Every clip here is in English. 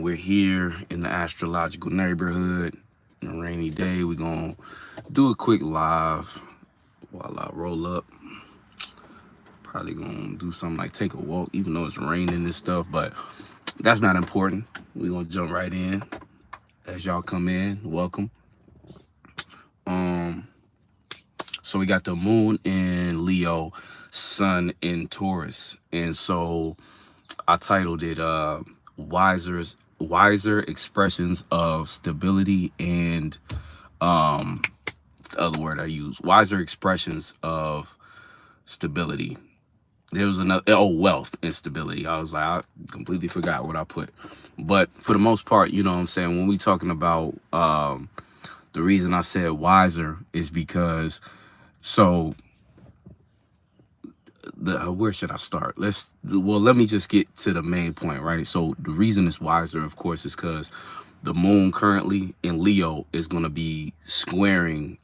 We're here in the astrological neighborhood. On a rainy day, we're going to do a quick live while I roll up. Probably going to do something like take a walk, even though it's raining and stuff, but that's not important. We're going to jump right in. As y'all come in, welcome. So we got the moon in Leo, sun in Taurus. And so I titled it wiser expressions of stability and the other word I use, wiser expressions of stability. There was another, wealth and stability. I was like, I completely forgot what I put. But for the most part, you know what I'm saying, when we talking about the reason I said wiser is because where should I start? Let me just get to the main point, right? So the reason it's wiser, of course, is because the moon currently in Leo is going to be squaring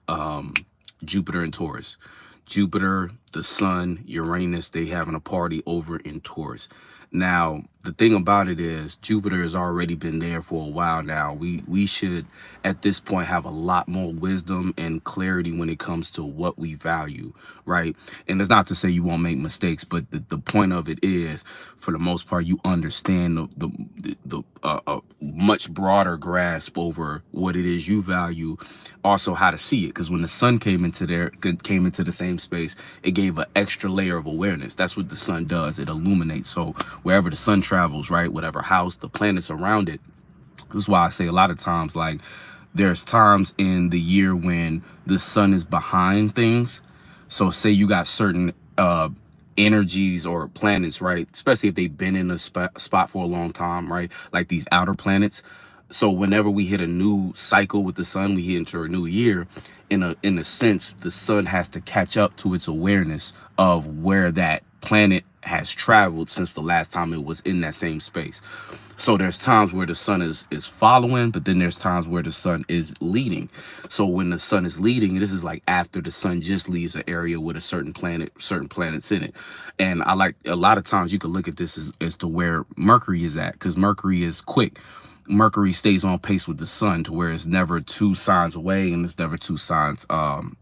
Jupiter and Taurus. Jupiter, the sun, Uranus, they having a party over in Taurus. Now, the thing about it is Jupiter has already been there for a while now. We should, at this point, have a lot more wisdom and clarity when it comes to what we value, right? And it's not to say you won't make mistakes, but the point of it is, for the most part, you understand the much broader grasp over what it is you value, also how to see it. Because when the sun came into the same space, it gave an extra layer of awareness. That's what the sun does. It illuminates. So wherever the sun travels, right, whatever house, the planets around it. This is why I say a lot of times, like, there's times in the year when the sun is behind things. So say you got certain energies or planets, right, especially if they've been in a spot for a long time, right, like these outer planets. So whenever we hit a new cycle with the sun, we hit into a new year. In a sense, the sun has to catch up to its awareness of where that planet has traveled since the last time it was in that same space. So there's times where the sun is following, but then there's times where the sun is leading. So when the sun is leading, this is like after the sun just leaves an area with a certain planets in it. And I like, a lot of times you could look at this as to where Mercury is at, because Mercury is quick. Mercury stays on pace with the sun to where it's never 2 signs away, and it's never 2 signs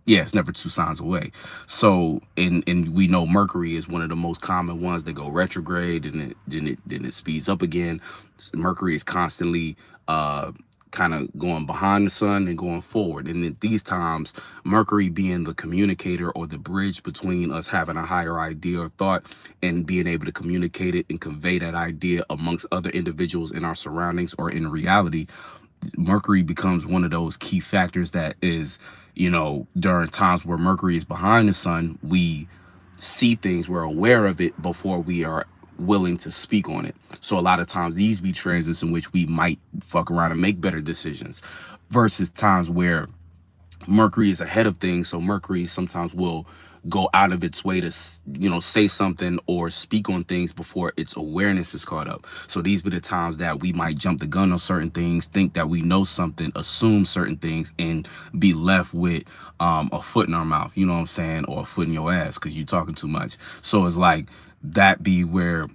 it's never 2 signs away. So and we know Mercury is one of the most common ones that go retrograde, and then it speeds up again. Mercury is constantly kind of going behind the sun and going forward. And at these times, Mercury being the communicator or the bridge between us having a higher idea or thought and being able to communicate it and convey that idea amongst other individuals in our surroundings or in reality, Mercury becomes one of those key factors that is, during times where Mercury is behind the sun, we see things, we're aware of it before we are willing to speak on it. So a lot of times these be transits in which we might fuck around and make better decisions, versus times where Mercury is ahead of things. So Mercury sometimes will go out of its way to, say something or speak on things before its awareness is caught up. So these be the times that we might jump the gun on certain things, think that we know something, assume certain things, and be left with a foot in our mouth, you know what I'm saying, or a foot in your ass because you're talking too much. So it's like, that be where,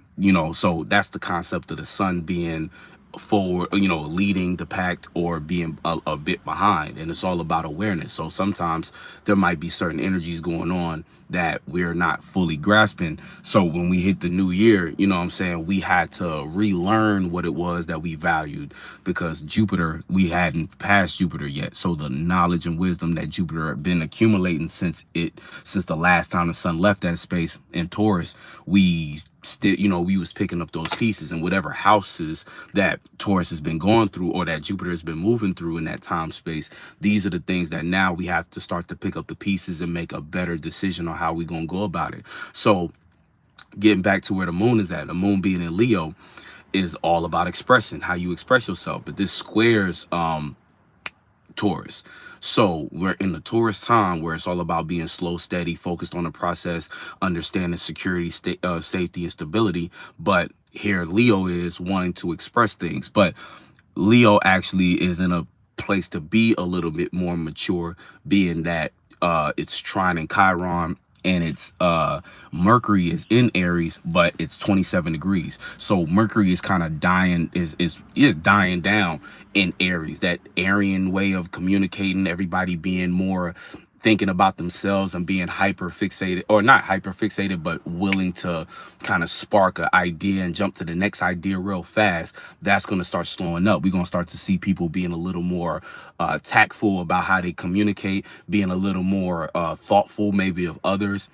so that's the concept of the sun being forward, leading the pack, or being a bit behind. And it's all about awareness. So sometimes there might be certain energies going on that we're not fully grasping. So when we hit the new year, we had to relearn what it was that we valued, because Jupiter, we hadn't passed Jupiter yet. So the knowledge and wisdom that Jupiter had been accumulating since the last time the sun left that space in Taurus, we still, we was picking up those pieces, and whatever houses that Taurus has been going through or that Jupiter has been moving through in that time space, these are the things that now we have to start to pick up the pieces and make a better decision on how we gonna go about it. So getting back to where the moon is at, the moon being in Leo is all about expression, how you express yourself. But this squares Taurus. So we're in the Taurus time where it's all about being slow, steady, focused on the process, understanding security, safety, and stability. But here Leo is wanting to express things. But Leo actually is in a place to be a little bit more mature, being that it's trine and Chiron and it's Mercury is in Aries, but it's 27 degrees. So Mercury is kind of dying, is dying down in Aries. That Aryan way of communicating, everybody being more thinking about themselves and being hyper fixated, or not hyper fixated, but willing to kind of spark an idea and jump to the next idea real fast. That's going to start slowing up. We're going to start to see people being a little more tactful about how they communicate, being a little more thoughtful maybe of others.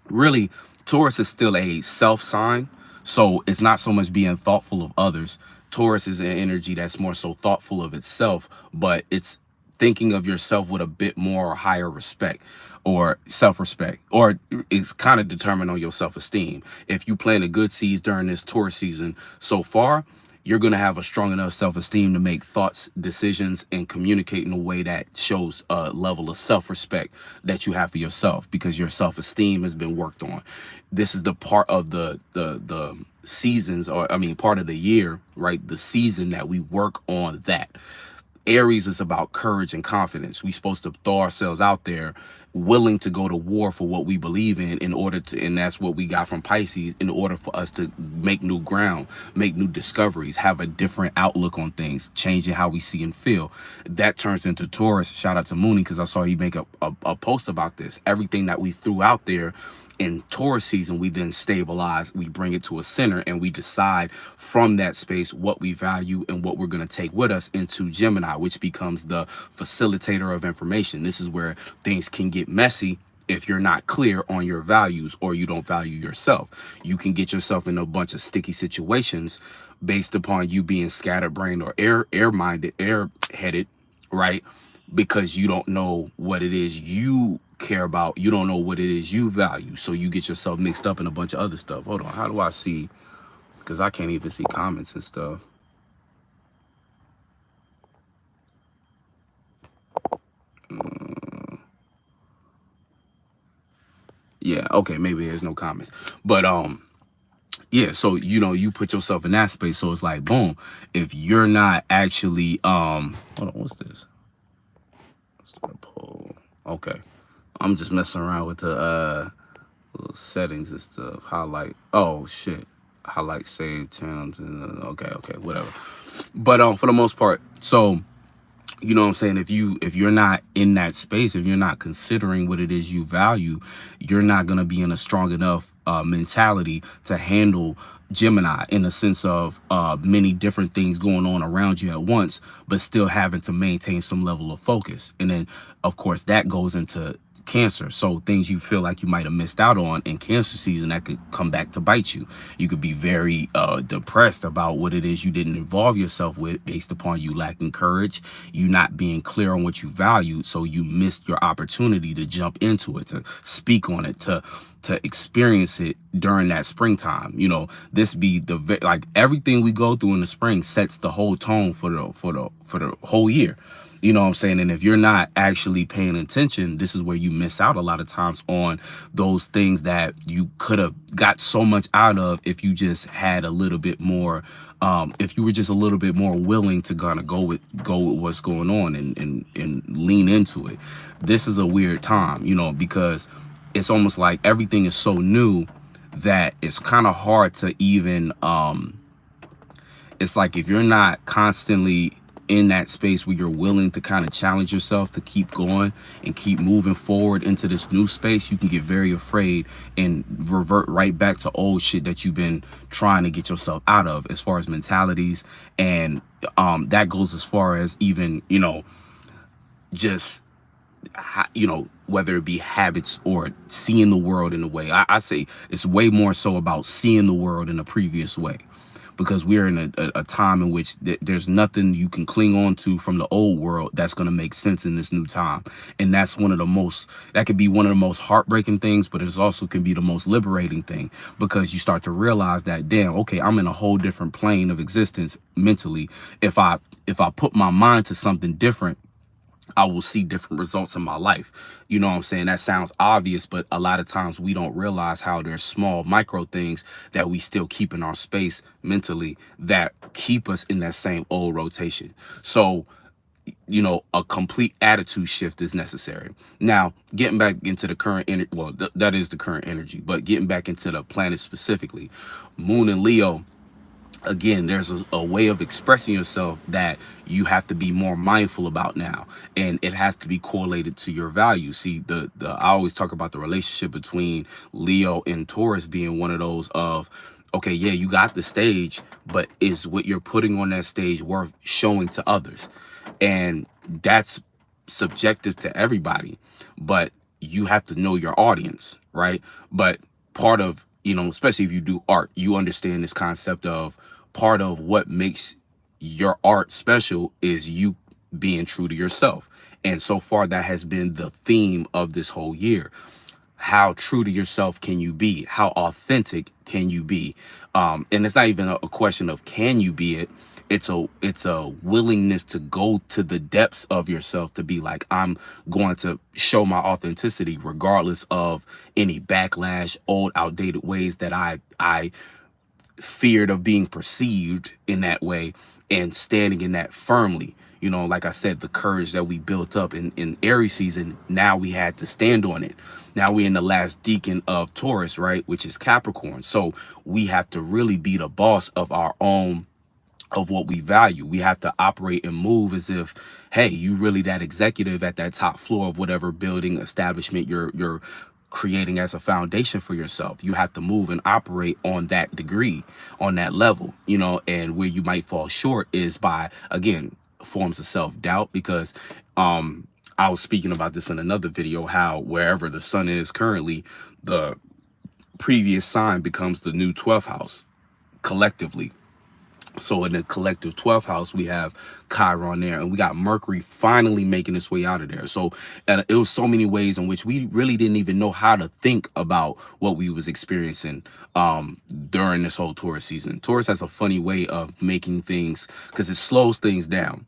Really, Taurus is still a self sign, so it's not so much being thoughtful of others. Taurus is an energy that's more so thoughtful of itself, but it's thinking of yourself with a bit more higher respect or self-respect, or it's kind of determined on your self-esteem. If you planted good seeds during this Taurus season so far, you're going to have a strong enough self-esteem to make thoughts, decisions, and communicate in a way that shows a level of self-respect that you have for yourself, because your self-esteem has been worked on. This is the part of the seasons, or I mean part of the year, right? The season that we work on that. Aries is about courage and confidence. We're supposed to throw ourselves out there, willing to go to war for what we believe in order to, and that's what we got from Pisces, in order for us to make new ground, make new discoveries, have a different outlook on things, changing how we see and feel. That turns into Taurus. Shout out to Mooney, because I saw he make a post about this. Everything that we threw out there in Taurus season, we then stabilize, we bring it to a center, and we decide from that space what we value and what we're going to take with us into Gemini, which becomes the facilitator of information. This is where things can get messy if you're not clear on your values, or you don't value yourself. You can get yourself in a bunch of sticky situations based upon you being scatterbrained or airheaded, right? Because you don't know what it is you care about. You don't know what it is you value. So you get yourself mixed up in a bunch of other stuff. Hold on. How do I see? Because I can't even see comments and stuff. Yeah. Okay. Maybe there's no comments. But yeah. So, you know, you put yourself in that space. So it's like, boom. If you're not actually hold on. What's this? Let's start a poll. Okay. I'm just messing around with the little settings and stuff. Highlight. Oh shit. Highlight save channels. Okay, whatever. But for the most part, so you know what I'm saying, if you're not in that space, if you're not considering what it is you value, you're not going to be in a strong enough mentality to handle Gemini, in the sense of many different things going on around you at once, but still having to maintain some level of focus. And then of course that goes into Cancer. So things you feel like you might have missed out on in Cancer season, that could come back to bite you. You could be very depressed about what it is you didn't involve yourself with, based upon you lacking courage, you not being clear on what you value. So you missed your opportunity to jump into it, to speak on it, to experience it during that springtime. You know, this be the like everything we go through in the spring sets the whole tone for the whole year. You know what I'm saying? And if you're not actually paying attention, this is where you miss out a lot of times on those things that you could have got so much out of if you just had a little bit more, if you were just a little bit more willing to kind of go with what's going on and lean into it. This is a weird time, you know, because it's almost like everything is so new that it's kind of hard to even, it's like if you're not constantly in that space where you're willing to kind of challenge yourself to keep going and keep moving forward into this new space, you can get very afraid and revert right back to old shit that you've been trying to get yourself out of, as far as mentalities. And that goes as far as even, you know, just, you know, whether it be habits or seeing the world in a way. I say it's way more so about seeing the world in a previous way, because we're in a time in which there's nothing you can cling on to from the old world that's going to make sense in this new time. And that's one of the most, that could be one of the most heartbreaking things, but it also can be the most liberating thing, because you start to realize that, damn, okay, I'm in a whole different plane of existence mentally. If I put my mind to something different, I will see different results in my life. You know what I'm saying? That sounds obvious, but a lot of times we don't realize how there's small micro things that we still keep in our space mentally that keep us in that same old rotation. So a complete attitude shift is necessary. Now, getting back into the current energy, well, that is the current energy, but getting back into the planet specifically, Moon and Leo, again, there's a way of expressing yourself that you have to be more mindful about now, and it has to be correlated to your values. See, the I always talk about the relationship between Leo and Taurus being one of those of, okay, yeah, you got the stage, but is what you're putting on that stage worth showing to others? And that's subjective to everybody, but you have to know your audience, right? But part of, especially if you do art, you understand this concept of part of what makes your art special is you being true to yourself. And so far, that has been the theme of this whole year. How true to yourself can you be? How authentic can you be? And it's not even a question of can you be it. It's a willingness to go to the depths of yourself, to be like, I'm going to show my authenticity regardless of any backlash, old outdated ways that I feared of being perceived in that way, and standing in that firmly. Like I said, the courage that we built up in Aries season, now we had to stand on it. Now we're in the last decan of Taurus, right, which is Capricorn. So we have to really be the boss of our own, of what we value. We have to operate and move as if, hey, you really that executive at that top floor of whatever building establishment you're creating as a foundation for yourself. You have to move and operate on that degree, on that level, and where you might fall short is by, again, forms of self-doubt, because I was speaking about this in another video, how wherever the sun is currently, the previous sign becomes the new 12th house collectively. So in the collective 12th house, we have Chiron there, and we got Mercury finally making its way out of there. So it was so many ways in which we really didn't even know how to think about what we was experiencing during this whole Taurus season. Taurus has a funny way of making things, because it slows things down.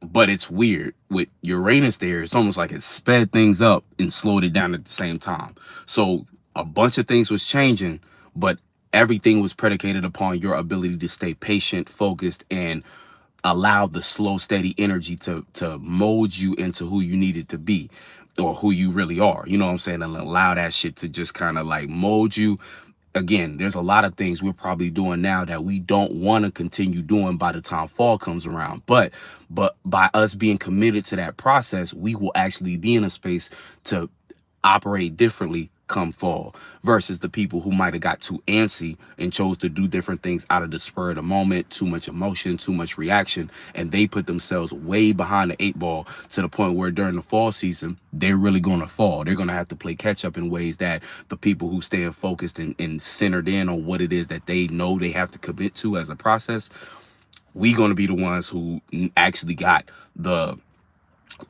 But it's weird with Uranus there. It's almost like it sped things up and slowed it down at the same time. So a bunch of things was changing, but everything was predicated upon your ability to stay patient, focused, and allow the slow, steady energy to mold you into who you needed to be, or who you really are. You know what I'm saying? And allow that shit to just kind of like mold you. Again, there's a lot of things we're probably doing now that we don't want to continue doing by the time fall comes around. But by us being committed to that process, we will actually be in a space to operate differently come fall, versus the people who might have got too antsy and chose to do different things out of the spur of the moment, too much emotion, too much reaction, and they put themselves way behind the 8 ball, to the point where during the fall season, they're really going to fall. They're going to have to play catch up in ways that the people who stay focused and centered in on what it is that they know they have to commit to as a process, we going to be the ones who actually got the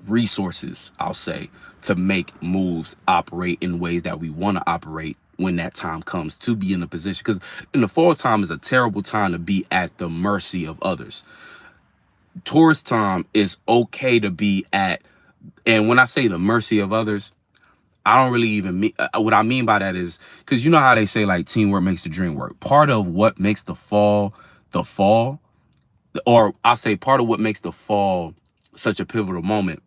resources, I'll say, to make moves, operate in ways that we want to operate when that time comes, to be in a position. Because in the fall time is a terrible time to be at the mercy of others. Taurus time is okay to be at, and when I say the mercy of others, I don't really even mean, what I mean by that is, because you know how they say like teamwork makes the dream work. Part of what makes the fall, or I'll say part of what makes the fall such a pivotal moment,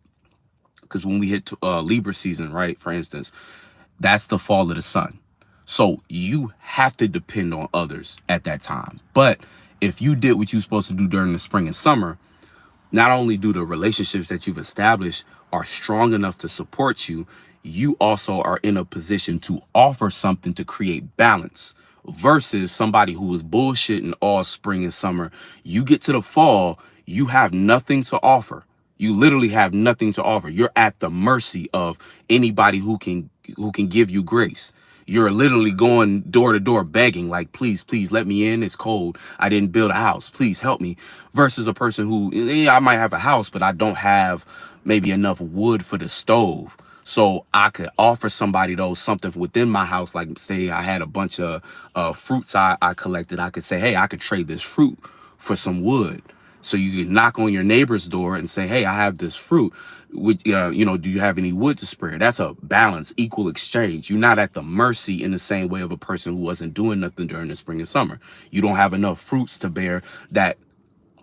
because when we hit Libra season, right, for instance, that's the fall of the sun. So you have to depend on others at that time. But if you did what you're supposed to do during the spring and summer, not only do the relationships that you've established are strong enough to support you, you also are in a position to offer something to create balance, versus somebody who is bullshitting all spring and summer. You get to the fall, you have nothing to offer. You literally have nothing to offer. You're at the mercy of anybody who can give you grace. You're literally going door to door begging, like, please, please let me in. It's cold. I didn't build a house. Please help me. Versus a person who, I might have a house, but I don't have maybe enough wood for the stove. So I could offer somebody though something within my house. Like say I had a bunch of fruits I collected. I could say, hey, I could trade this fruit for some wood. So you can knock on your neighbor's door and say, hey, I have this fruit. Do you have any wood to spare? That's a balance, equal exchange. You're not at the mercy in the same way of a person who wasn't doing nothing during the spring and summer. You don't have enough fruits to bear that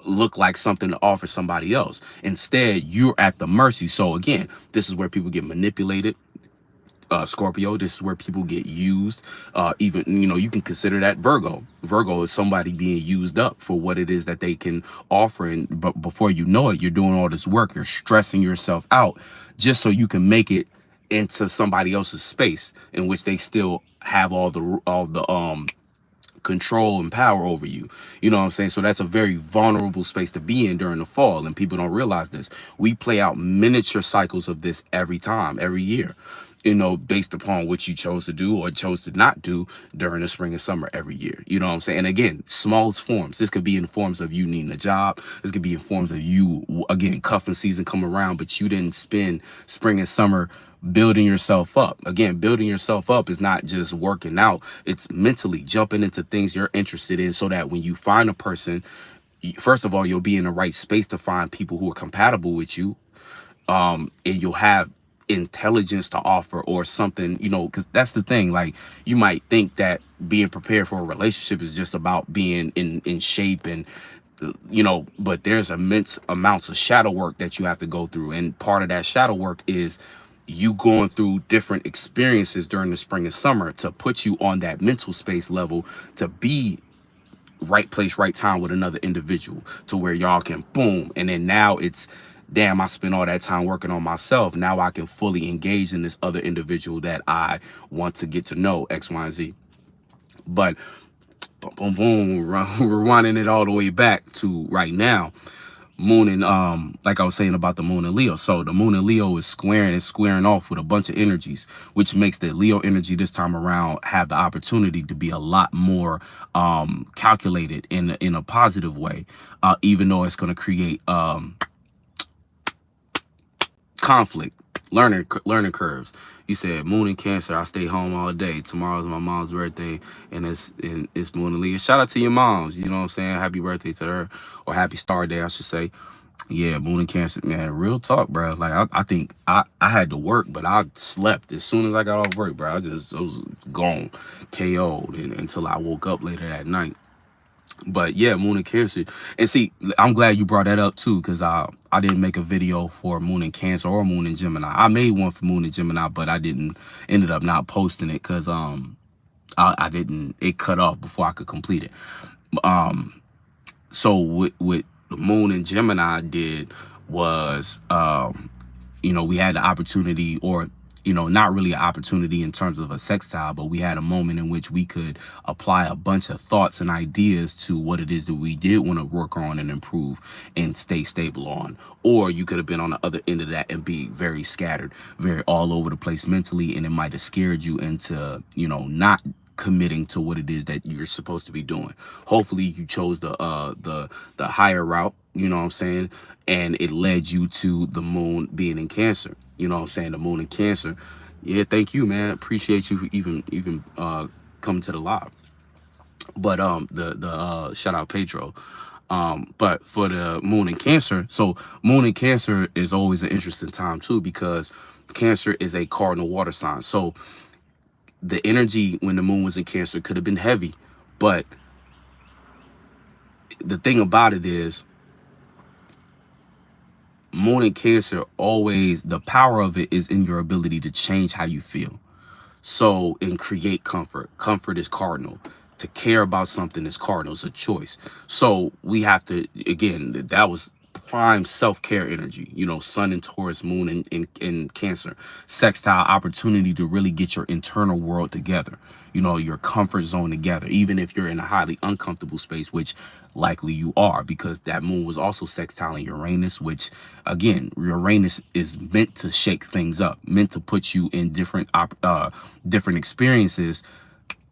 look like something to offer somebody else. Instead, you're at the mercy. So again, this is where people get manipulated. Scorpio, this is where people get used. Even, you know, you can consider that Virgo. Virgo is somebody being used up for what it is that they can offer. And but before you know it, you're doing all this work, you're stressing yourself out just so you can make it into somebody else's space in which they still have all the control and power over you. You know what I'm saying? So that's a very vulnerable space to be in during the fall, and people don't realize this. We play out miniature cycles of this every time, every year, you know, based upon what you chose to do or chose to not do during the spring and summer every year. You know what I'm saying? And again, smallest forms. This could be in forms of you needing a job. This could be in forms of you, again, cuffing season come around, but you didn't spend spring and summer building yourself up. Again, building yourself up is not just working out. It's mentally jumping into things you're interested in so that when you find a person, first of all, you'll be in the right space to find people who are compatible with you. And you'll have intelligence to offer or something, you know, because that's the thing. Like, you might think that being prepared for a relationship is just about being in shape and, you know, but there's immense amounts of shadow work that you have to go through. And part of that shadow work is you going through different experiences during the spring and summer to put you on that mental space level to be right place, right time with another individual to where y'all can boom. And then now it's, damn, I spent all that time working on myself. Now I can fully engage in this other individual that I want to get to know, X, Y, and Z. But boom, boom, boom, we're running it all the way back to right now. Moon and like I was saying about the moon and Leo. So the moon and Leo is squaring off with a bunch of energies, which makes the Leo energy this time around have the opportunity to be a lot more calculated in a positive way, even though it's going to create conflict, learning curves. You said moon and Cancer, I stay home all day. Tomorrow's my mom's birthday, and it's moon and Leo. Shout out to your moms, you know what I'm saying? Happy birthday to her, or happy star day, I should say. Yeah, moon and Cancer, man, real talk, bro. Like, I think I had to work, but I slept as soon as I got off work, bro. I was gone, KO'd until I woke up later that night. But yeah, moon and Cancer. And see, I'm glad you brought that up too, because I didn't make a video for moon and Cancer or moon and Gemini. I made one for moon and Gemini, but I didn't ended up not posting it because I didn't, it cut off before I could complete it. So what the moon and Gemini did was, you know, we had the opportunity, or, you know, not really an opportunity in terms of a sextile, but we had a moment in which we could apply a bunch of thoughts and ideas to what it is that we did want to work on and improve and stay stable on. Or you could have been on the other end of that and be very scattered, very all over the place mentally, and it might have scared you into, you know, not committing to what it is that you're supposed to be doing. Hopefully you chose the higher route, you know what I'm saying, and it led you to the moon being in Cancer. You know what I'm saying? The moon in Cancer. Yeah, thank you, man. Appreciate you for even coming to the live. But the shout out Pedro. But for the moon in Cancer, so moon in Cancer is always an interesting time too, because Cancer is a cardinal water sign. So the energy when the moon was in Cancer could have been heavy, but the thing about it is, moon in Cancer, always the power of it is in your ability to change how you feel. So, and create comfort. Comfort is cardinal. To care about something is cardinal. It's a choice. So we have to, again, that was prime self-care energy, you know, sun and Taurus, moon in Cancer, sextile opportunity to really get your internal world together, you know, your comfort zone together, even if you're in a highly uncomfortable space, which likely you are, because that moon was also sextiling Uranus, which again, Uranus is meant to shake things up, meant to put you in different experiences,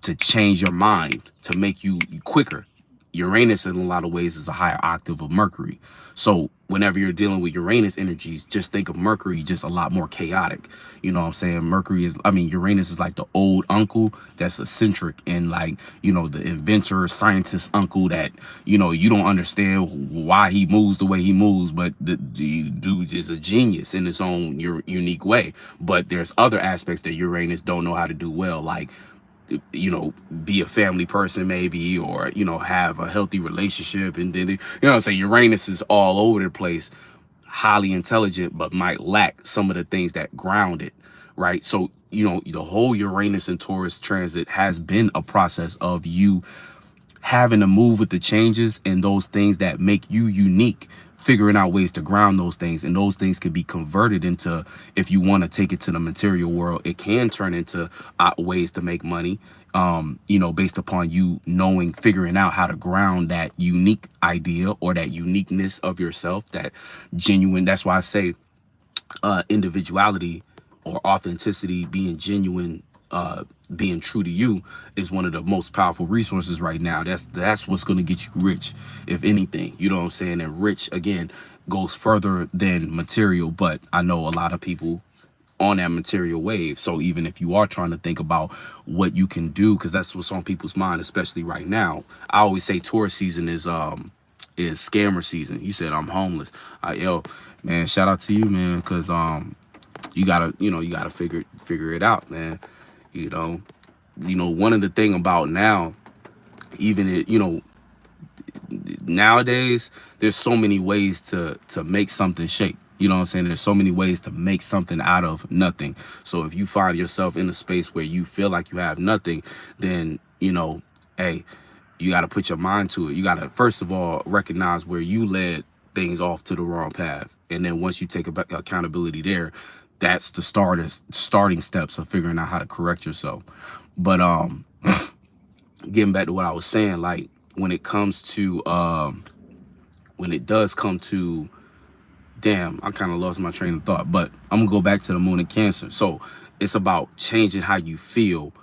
to change your mind, to make you quicker. Uranus in a lot of ways is a higher octave of Mercury. So whenever you're dealing with Uranus energies, just think of Mercury just a lot more chaotic. You know what I'm saying? Mercury is, I mean, Uranus is like the old uncle that's eccentric and, like, you know, the inventor, scientist uncle that, you know, you don't understand why he moves the way he moves, but the dude is a genius in his own unique way. But there's other aspects that Uranus don't know how to do well, like you know, be a family person maybe, or, you know, have a healthy relationship. And then, you know what I'm saying, Uranus is all over the place, highly intelligent, but might lack some of the things that ground it, right? So, you know, the whole Uranus and Taurus transit has been a process of you having to move with the changes and those things that make you unique, figuring out ways to ground those things. And those things can be converted into, if you want to take it to the material world, it can turn into ways to make money, you know, based upon you knowing, figuring out how to ground that unique idea or that uniqueness of yourself, that genuine. That's why I say individuality or authenticity, being genuine, being true to you, is one of the most powerful resources right now. That's what's going to get you rich, if anything, you know what I'm saying? And rich, again, goes further than material, but I know a lot of people on that material wave. So even if you are trying to think about what you can do, because that's what's on people's mind, especially right now, I always say Taurus season is scammer season. You said I'm homeless. Yo, man, shout out to you, man, because you gotta, you know, you gotta figure it out, man. You know, one of the thing about now, even it, you know, nowadays there's so many ways to make something shake. You know what I'm saying? There's so many ways to make something out of nothing. So if you find yourself in a space where you feel like you have nothing, then, you know, hey, you got to put your mind to it. You got to, first of all, recognize where you led things off to the wrong path. And then once you take accountability there, that's the starting steps of figuring out how to correct yourself. But getting back to what I was saying, like when it comes to when it does come to, damn, I kind of lost my train of thought, but I'm gonna go back to the moon and Cancer. So it's about changing how you feel,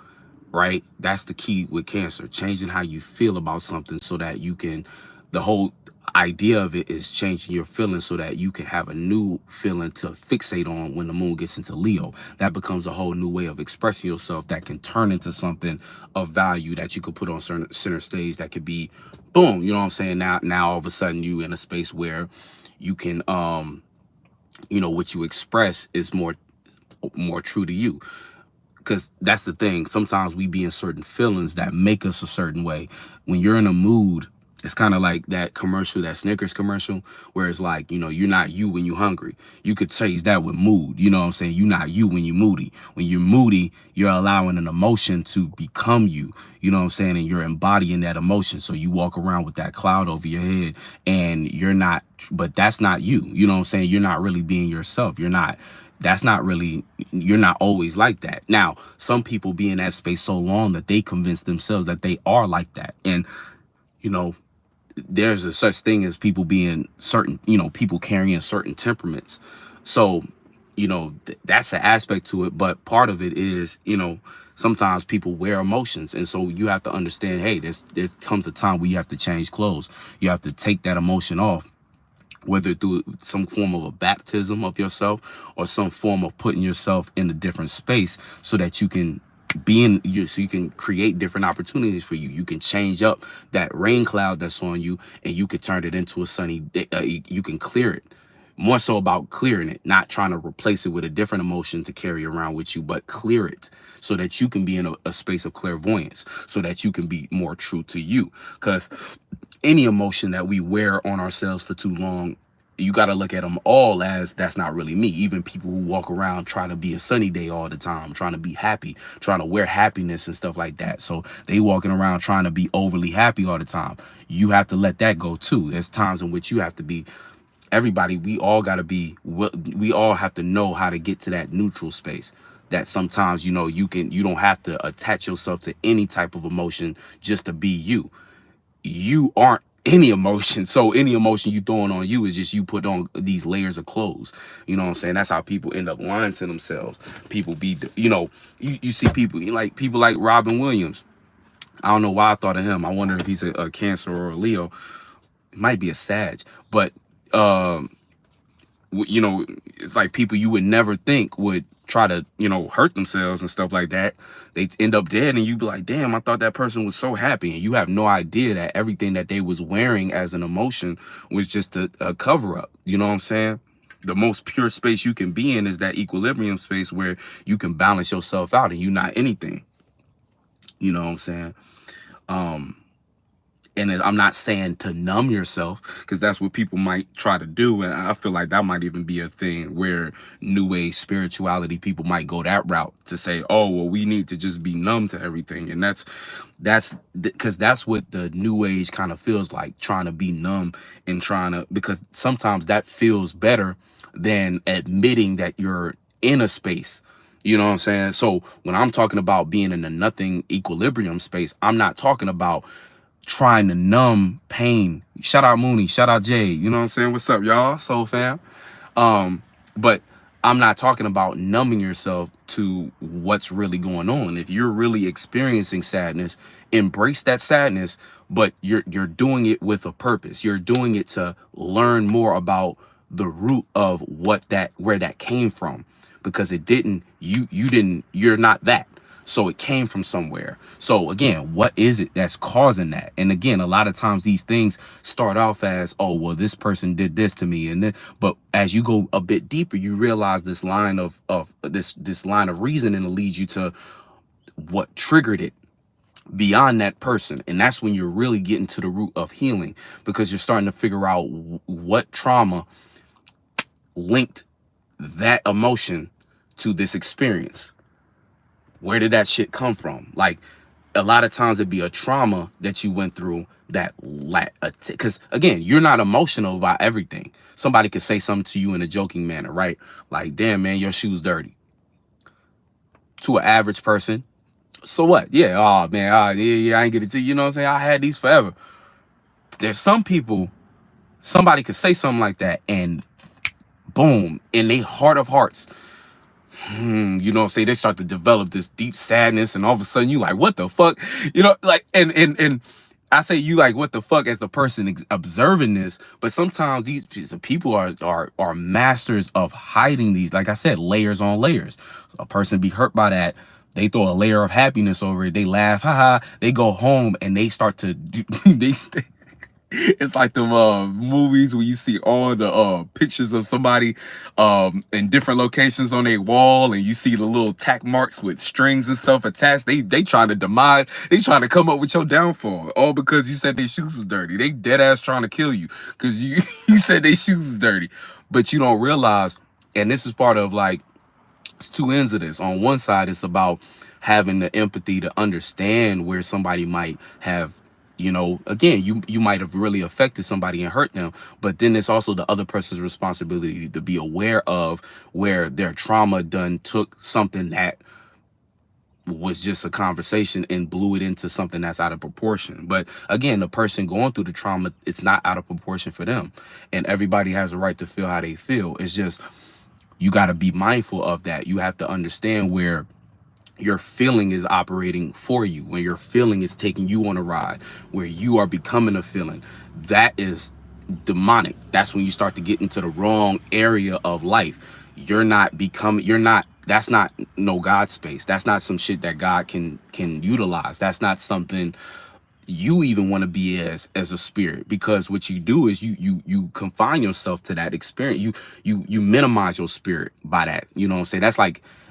right? That's the key with Cancer, changing how you feel about something so that you can, the whole idea of it is changing your feelings so that you can have a new feeling to fixate on when the moon gets into Leo. That becomes a whole new way of expressing yourself that can turn into something of value that you could put on center stage, that could be boom, you know what I'm saying? Now all of a sudden you in a space where you can you know, what you express is more true to you. Because that's the thing, sometimes we be in certain feelings that make us a certain way. When you're in a mood, it's kind of like that commercial, that Snickers commercial, where it's like, you know, you're not you when you're hungry. You could change that with mood. You know what I'm saying? You're not you when you're moody. When you're moody, you're allowing an emotion to become you. You know what I'm saying? And you're embodying that emotion. So you walk around with that cloud over your head and you're not, but that's not you. You know what I'm saying? You're not really being yourself. You're not, that's not really, you're not always like that. Now, some people be in that space so long that they convince themselves that they are like that. And, you know, there's a such thing as people being certain, you know, people carrying certain temperaments. So, you know, that's an aspect to it. But part of it is, you know, sometimes people wear emotions. And so you have to understand, hey, there comes a time where you have to change clothes. You have to take that emotion off, whether through some form of a baptism of yourself or some form of putting yourself in a different space so that you can be in you, so you can create different opportunities for you. You can change up that rain cloud that's on you and you can turn it into a sunny day. You can clear it. More so about clearing it, not trying to replace it with a different emotion to carry around with you, but clear it so that you can be in a space of clairvoyance, so that you can be more true to you. Because any emotion that we wear on ourselves for too long, you got to look at them all as that's not really me. Even people who walk around trying to be a sunny day all the time, trying to be happy, trying to wear happiness and stuff like that. So they walking around trying to be overly happy all the time. You have to let that go too. There's times in which you have to be, everybody, we all got to be, we all have to know how to get to that neutral space. That sometimes, you know, you don't have to attach yourself to any type of emotion just to be you. You aren't any emotion. So any emotion you throwing on you is just you put on these layers of clothes. You know what I'm saying? That's how people end up lying to themselves. People be, you know, you see people like Robin Williams. I don't know why I thought of him. I wonder if he's a Cancer or a Leo. It might be a Sag, but you know, it's like people you would never think would try to, you know, hurt themselves and stuff like that. They end up dead and you be like, damn, I thought that person was so happy. And you have no idea that everything that they was wearing as an emotion was just a cover up. You know what I'm saying? The most pure space you can be in is that equilibrium space where you can balance yourself out and you're not anything. You know what I'm saying? Um, and I'm not saying to numb yourself, because that's what people might try to do. And I feel like that might even be a thing where new age spirituality people might go that route to say, oh, well, we need to just be numb to everything. And that's because that's what the new age kind of feels like, trying to be numb and trying to, because sometimes that feels better than admitting that you're in a space. You know what I'm saying? So when I'm talking about being in a nothing equilibrium space, I'm not talking about trying to numb pain. Shout out Mooney, shout out Jay. You know what I'm saying? What's up, y'all? Soul fam. But I'm not talking about numbing yourself to what's really going on. If you're really experiencing sadness, embrace that sadness, but you're doing it with a purpose. You're doing it to learn more about the root of where that came from, because it didn't you didn't you're not that. So it came from somewhere. So again, what is it that's causing that? And again, a lot of times these things start off as, oh, well, this person did this to me. And then, but as you go a bit deeper, you realize this line of this line of reasoning leads you to what triggered it beyond that person. And that's when you're really getting to the root of healing, because you're starting to figure out what trauma linked that emotion to this experience. Where did that shit come from? Like, a lot of times it'd be a trauma that you went through that because again, you're not emotional about everything. Somebody could say something to you in a joking manner, right? Like, damn, man, your shoe's dirty. To an average person, so what? Yeah, oh man, yeah, I ain't get it to you. You know what I'm saying? I had these forever. There's some people, somebody could say something like that, and boom, in their heart of hearts, you know what I'm saying, they start to develop this deep sadness, and all of a sudden you like, what the fuck? You know, like, and I say you like, what the fuck, as the person observing this. But sometimes these people are masters of hiding these, like I said, layers on layers. A person be hurt by that, they throw a layer of happiness over it, they laugh, haha, they go home and they start to do it's like the movies where you see all the pictures of somebody in different locations on their wall, and you see the little tack marks with strings and stuff attached. They trying to demise, they trying to come up with your downfall, all because you said their shoes was dirty. They dead ass trying to kill you because you you said their shoes was dirty. But you don't realize, and this is part of, like, it's two ends of this. On one side, it's about having the empathy to understand where somebody might have, you know, again, you might have really affected somebody and hurt them. But then it's also the other person's responsibility to be aware of where their trauma done took something that was just a conversation and blew it into something that's out of proportion. But again, the person going through the trauma, it's not out of proportion for them. And everybody has a right to feel how they feel. It's just, you got to be mindful of that. You have to understand where your feeling is operating for you, when your feeling is taking you on a ride, where you are becoming a feeling. That is demonic. That's when you start to get into the wrong area of life. That's not no God space. That's not some shit that God can utilize. That's not something you even want to be as a spirit, because what you do is you confine yourself to that experience. You minimize your spirit by that. You know what I'm saying?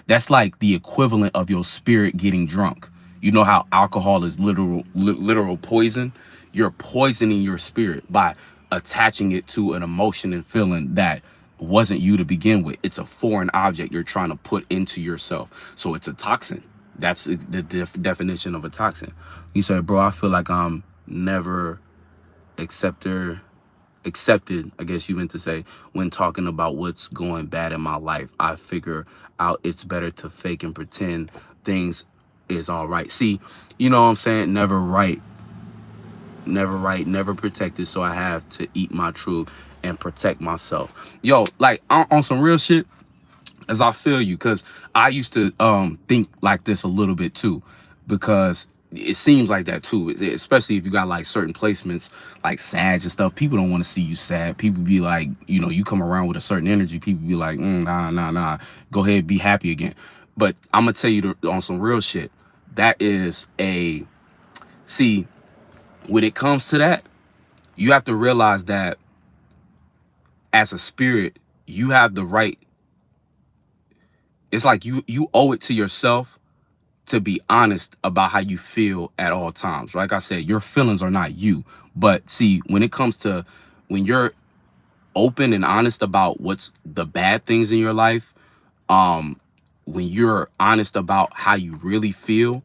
That's like the equivalent of your spirit getting drunk. You know how alcohol is literal poison? You're poisoning your spirit by attaching it to an emotion and feeling that wasn't you to begin with. It's a foreign object you're trying to put into yourself. So it's a toxin. That's the definition of a toxin. He said, bro, I feel like I'm never accepted, I guess you meant to say, when talking about what's going bad in my life. I figure out it's better to fake and pretend things is all right. See, you know what I'm saying? Never protected. So I have to eat my truth and protect myself. Yo, like, on some real shit, as I feel you, because I used to think like this a little bit too, because it seems like that too, especially if you got like certain placements like Sag and stuff. People don't want to see you sad. People be like, you know, you come around with a certain energy, people be like, nah, go ahead, be happy again. But I'm gonna tell you on some real shit, that is see, when it comes to that, you have to realize that as a spirit, you have the right. It's like you owe it to yourself to be honest about how you feel at all times. Like I said, your feelings are not you. But see, when it comes to when you're open and honest about what's the bad things in your life, um, when you're honest about how you really feel,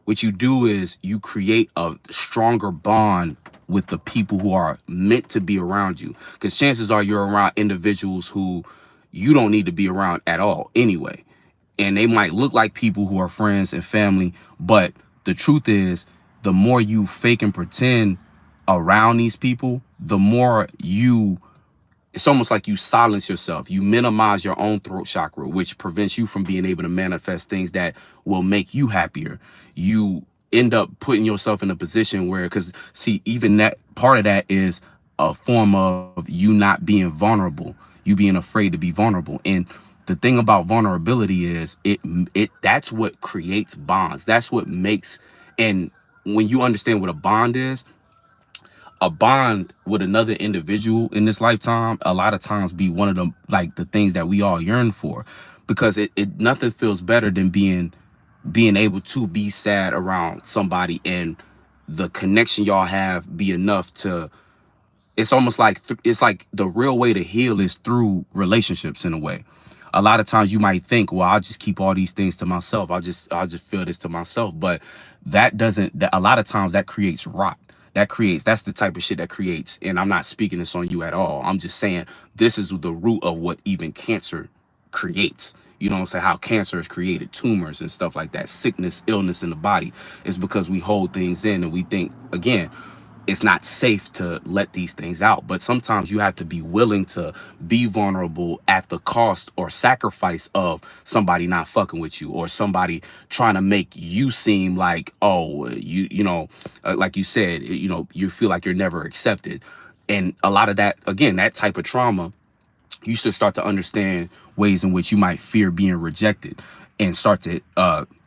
what you do is you create a stronger bond with the people who are meant to be around you. Because chances are you're around individuals who you don't need to be around at all anyway. And they might look like people who are friends and family, but the truth is, the more you fake and pretend around these people, the more you, it's almost like you silence yourself. You minimize your own throat chakra, which prevents you from being able to manifest things that will make you happier. You end up putting yourself in a position where, because see, even that part of that is a form of you not being vulnerable, you being afraid to be vulnerable. And the thing about vulnerability is it that's what creates bonds. That's what makes, and when you understand what a bond is, a bond with another individual in this lifetime a lot of times be one of the like the things that we all yearn for, because it nothing feels better than being able to be sad around somebody and the connection y'all have be enough to, it's almost like it's like the real way to heal is through relationships in a way. A lot of times you might think, well, I'll just keep all these things to myself, I'll just feel this to myself, but that doesn't, that a lot of times that creates rot. That's the type of shit that creates, and I'm not speaking this on you at all, I'm just saying this is the root of what even cancer creates. You know what I'm saying? How cancer is created, tumors and stuff like that, sickness, illness in the body, is because we hold things in and we think, again, it's not safe to let these things out. But sometimes you have to be willing to be vulnerable at the cost or sacrifice of somebody not fucking with you, or somebody trying to make you seem like, oh, like you said, you feel like you're never accepted. And a lot of that, again, that type of trauma, you should start to understand ways in which you might fear being rejected, and start to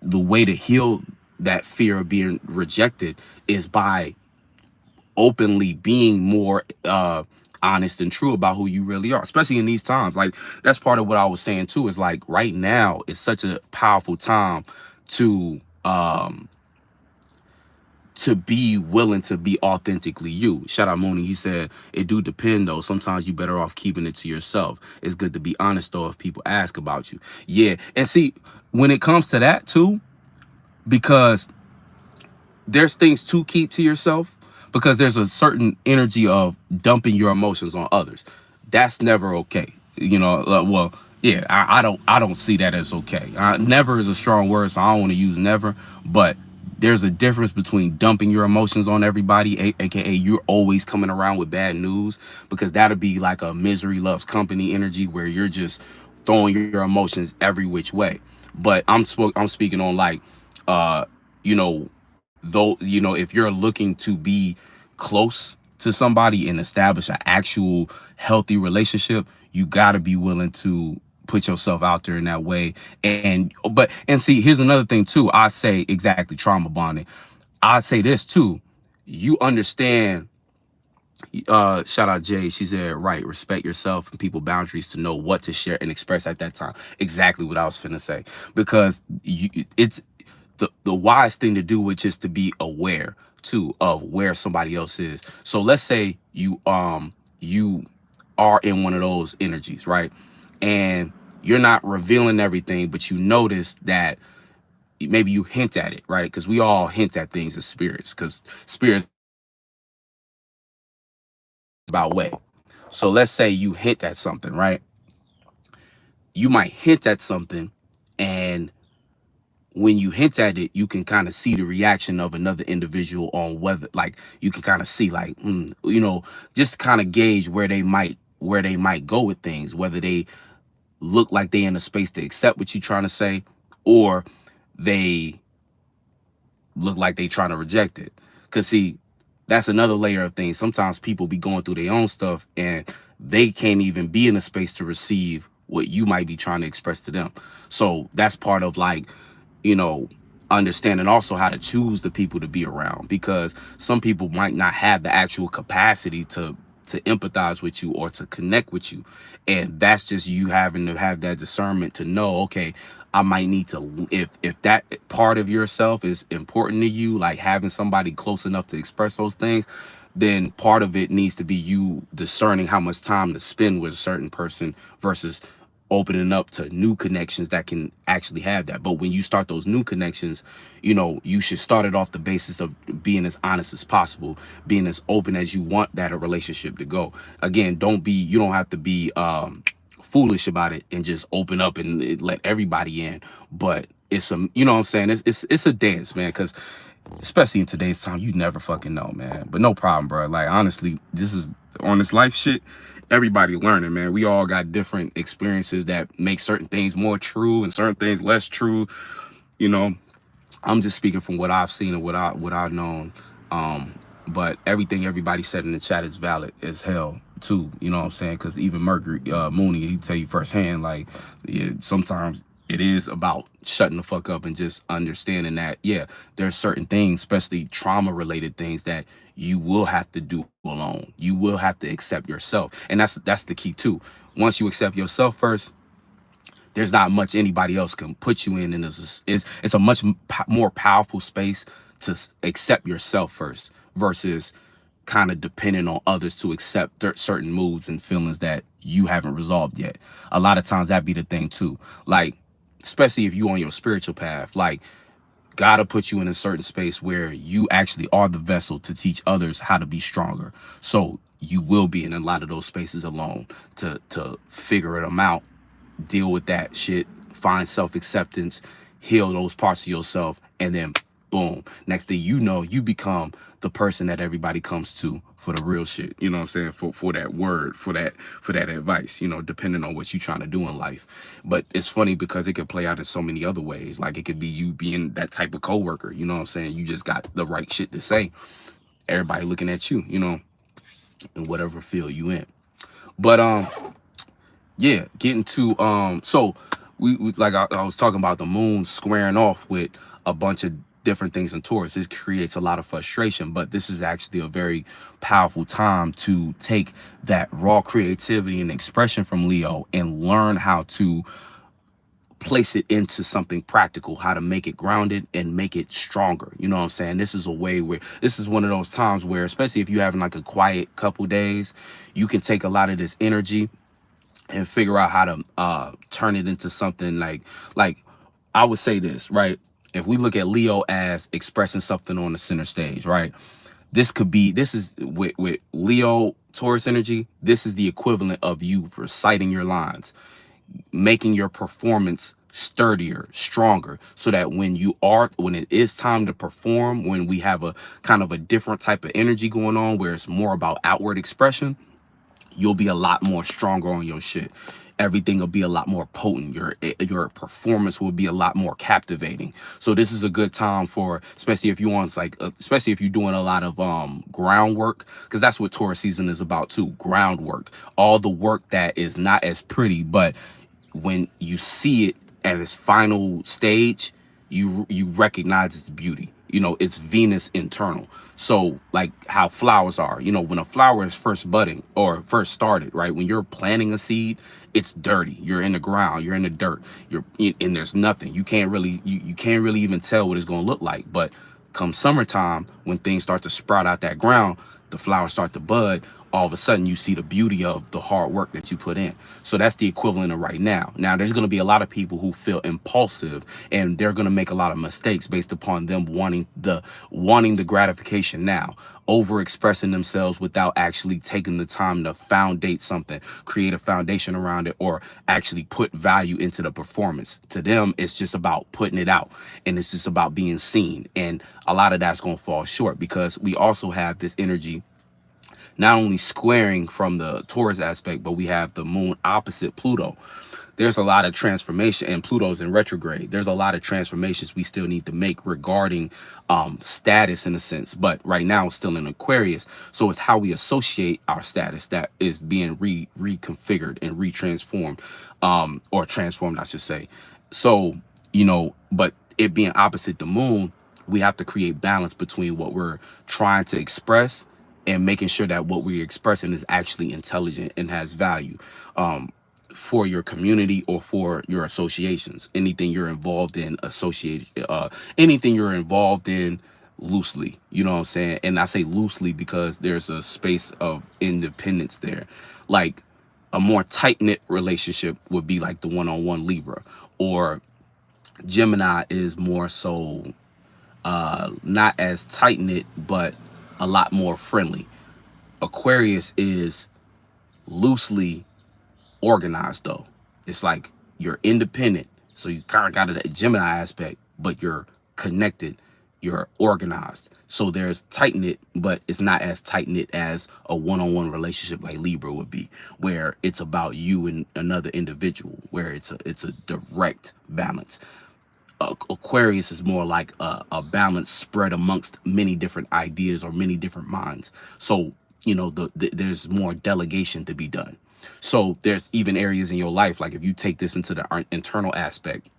the way to heal that fear of being rejected is by openly being more honest and true about who you really are, especially in these times. Like, that's part of what I was saying too, is like right now is such a powerful time to be willing to be authentically you. Shout out Mooney. He said, it do depend though. Sometimes you better off keeping it to yourself. It's good to be honest though if people ask about you. Yeah. And see, when it comes to that too, because there's things to keep to yourself, because there's a certain energy of dumping your emotions on others. That's never okay. Well, yeah, I don't see that as okay. Never is a strong word, so I don't want to use never, but there's a difference between dumping your emotions on everybody, aka you're always coming around with bad news, because that'll be like a misery loves company energy where you're just throwing your emotions every which way. But I'm speaking on like, uh, you know, though, if you're looking to be close to somebody and establish an actual healthy relationship, you got to be willing to put yourself out there in that way. And see, here's another thing too. I say exactly trauma bonding. I say this too. You understand, shout out Jay. She said, right, respect yourself and people boundaries to know what to share and express at that time. Exactly what I was finna say. Because it's the wise thing to do, which is to be aware too of where somebody else is. So let's say you are in one of those energies, right? And you're not revealing everything, but you notice that maybe you hint at it, right? Because we all hint at things as spirits, because spirits about way. So let's say you hint at something, right? You might hint at something, and when you hint at it, you can kind of see the reaction of another individual on whether, like, you can kind of see, like, just kind of gauge where they might go with things, whether they look like they in a space to accept what you're trying to say, or they look like they trying to reject it. Because see, that's another layer of things. Sometimes people be going through their own stuff and they can't even be in a space to receive what you might be trying to express to them. So that's part of, like, you know, understanding also how to choose the people to be around, because some people might not have the actual capacity to to empathize with you or to connect with you. And that's just you having to have that discernment to know, okay, I might need to, if that part of yourself is important to you, like having somebody close enough to express those things, then part of it needs to be you discerning how much time to spend with a certain person versus opening up to new connections that can actually have that. But when you start those new connections, you know, you should start it off the basis of being as honest as possible, being as open as you want that a relationship to go. Again, you don't have to be foolish about it and just open up and let everybody in. But it's a, you know what I'm saying, it's a dance, man, because especially in today's time, you never fucking know, man. But no problem, bro. Like, honestly, this is on this life shit, everybody learning, man. We all got different experiences that make certain things more true and certain things less true. You know, I'm just speaking from what I've seen and what I've known. But everything everybody said in the chat is valid as hell too. You know what I'm saying? Because even Mercury Mooney, he tell you firsthand, like, yeah, sometimes it is about shutting the fuck up and just understanding that, yeah, there's certain things, especially trauma related things, that you will have to do alone. You will have to accept yourself, and that's the key too. Once you accept yourself first, there's not much anybody else can put you in, and it's a much more powerful space to accept yourself first versus kind of depending on others to accept certain moods and feelings that you haven't resolved yet. A lot of times that be the thing too, like, especially if you on your spiritual path, like, gotta put you in a certain space where you actually are the vessel to teach others how to be stronger. So you will be in a lot of those spaces alone to figure them out, deal with that shit, find self-acceptance, heal those parts of yourself, and then boom, next thing you know, you become the person that everybody comes to for the real shit. You know what I'm saying? For that word, for that advice, you know, depending on what you're trying to do in life. But it's funny because it could play out in so many other ways. Like, it could be you being that type of coworker, you know what I'm saying? You just got the right shit to say. Everybody looking at you, you know, in whatever field you in. But yeah, getting to so we like I was talking about the moon squaring off with a bunch of different things in Taurus. This creates a lot of frustration, but this is actually a very powerful time to take that raw creativity and expression from Leo and learn how to place it into something practical, how to make it grounded and make it stronger. You know what I'm saying? This is a way where this is one of those times where, especially if you're having like a quiet couple days, you can take a lot of this energy and figure out how to turn it into something like I would say this, right? If we look at Leo as expressing something on the center stage, right? This is with Leo Taurus energy, this is the equivalent of you reciting your lines, making your performance sturdier, stronger, so that when it is time to perform, when we have a kind of a different type of energy going on where it's more about outward expression, you'll be a lot more stronger on your shit. Everything will be a lot more potent. Your performance will be a lot more captivating. So this is a good time for, especially if you want, like, especially if you're doing a lot of groundwork, because that's what Taurus season is about too. Groundwork, all the work that is not as pretty, but when you see it at its final stage, you recognize its beauty. You know, it's Venus internal. So like how flowers are, you know, when a flower is first budding or first started, right? When you're planting a seed, it's dirty. You're in the ground, you're in the dirt, and there's nothing. You can't really even tell what it's going to look like. But come summertime, when things start to sprout out that ground, the flowers start to bud, all of a sudden you see the beauty of the hard work that you put in. So that's the equivalent of right now. Now there's going to be a lot of people who feel impulsive, and they're going to make a lot of mistakes based upon them wanting the gratification now, over expressing themselves without actually taking the time to foundate something, create a foundation around it, or actually put value into the performance. To them, it's just about putting it out, and it's just about being seen. And a lot of that's going to fall short because we also have this energy not only squaring from the Taurus aspect, but we have the moon opposite Pluto. There's a lot of transformation, and Pluto's in retrograde. There's a lot of transformations we still need to make regarding status, in a sense, but right now it's still in Aquarius. So it's how we associate our status that is being reconfigured and retransformed, or transformed, I should say. So, you know, but it being opposite the moon, we have to create balance between what we're trying to express and making sure that what we're expressing is actually intelligent and has value, for your community or for your associations, anything you're involved in, anything you're involved in loosely, you know what I'm saying? And I say loosely because there's a space of independence there. Like a more tight-knit relationship would be like the one-on-one Libra, or Gemini is more so not as tight-knit but a lot more friendly. Aquarius is loosely organized though. It's like you're independent, so you kind of got a Gemini aspect, but you're connected, you're organized. So there's tight knit, but it's not as tight knit as a one-on-one relationship like Libra would be, where it's about you and another individual, where it's a direct balance. Aquarius is more like a balance spread amongst many different ideas or many different minds. So, you know, there's more delegation to be done. So there's even areas in your life, like if you take this into the internal aspect,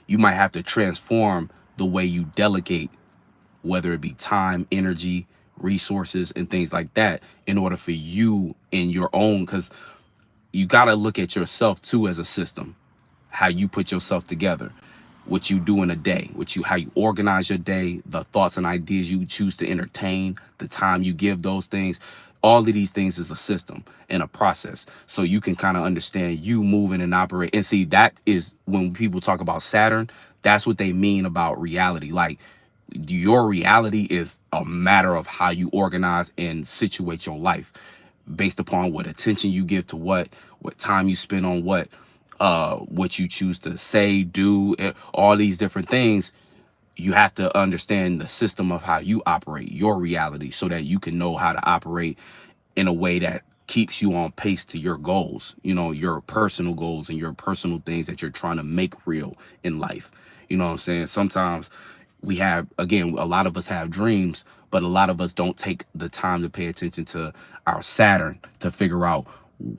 you might have to transform the way you delegate, whether it be time, energy, resources, and things like that, in order for you in your own, because you got to look at yourself too as a system, how you put yourself together, what you do in a day, how you organize your day, the thoughts and ideas you choose to entertain, the time you give those things. All of these things is a system and a process. So you can kind of understand you moving and operate. And see, that is when people talk about Saturn, that's what they mean about reality. Like your reality is a matter of how you organize and situate your life based upon what attention you give to what time you spend on what you choose to say, do, all these different things. You have to understand the system of how you operate your reality so that you can know how to operate in a way that keeps you on pace to your goals, you know, your personal goals and your personal things that you're trying to make real in life. You know what I'm saying? Sometimes we have, again, a lot of us have dreams, but a lot of us don't take the time to pay attention to our Saturn to figure out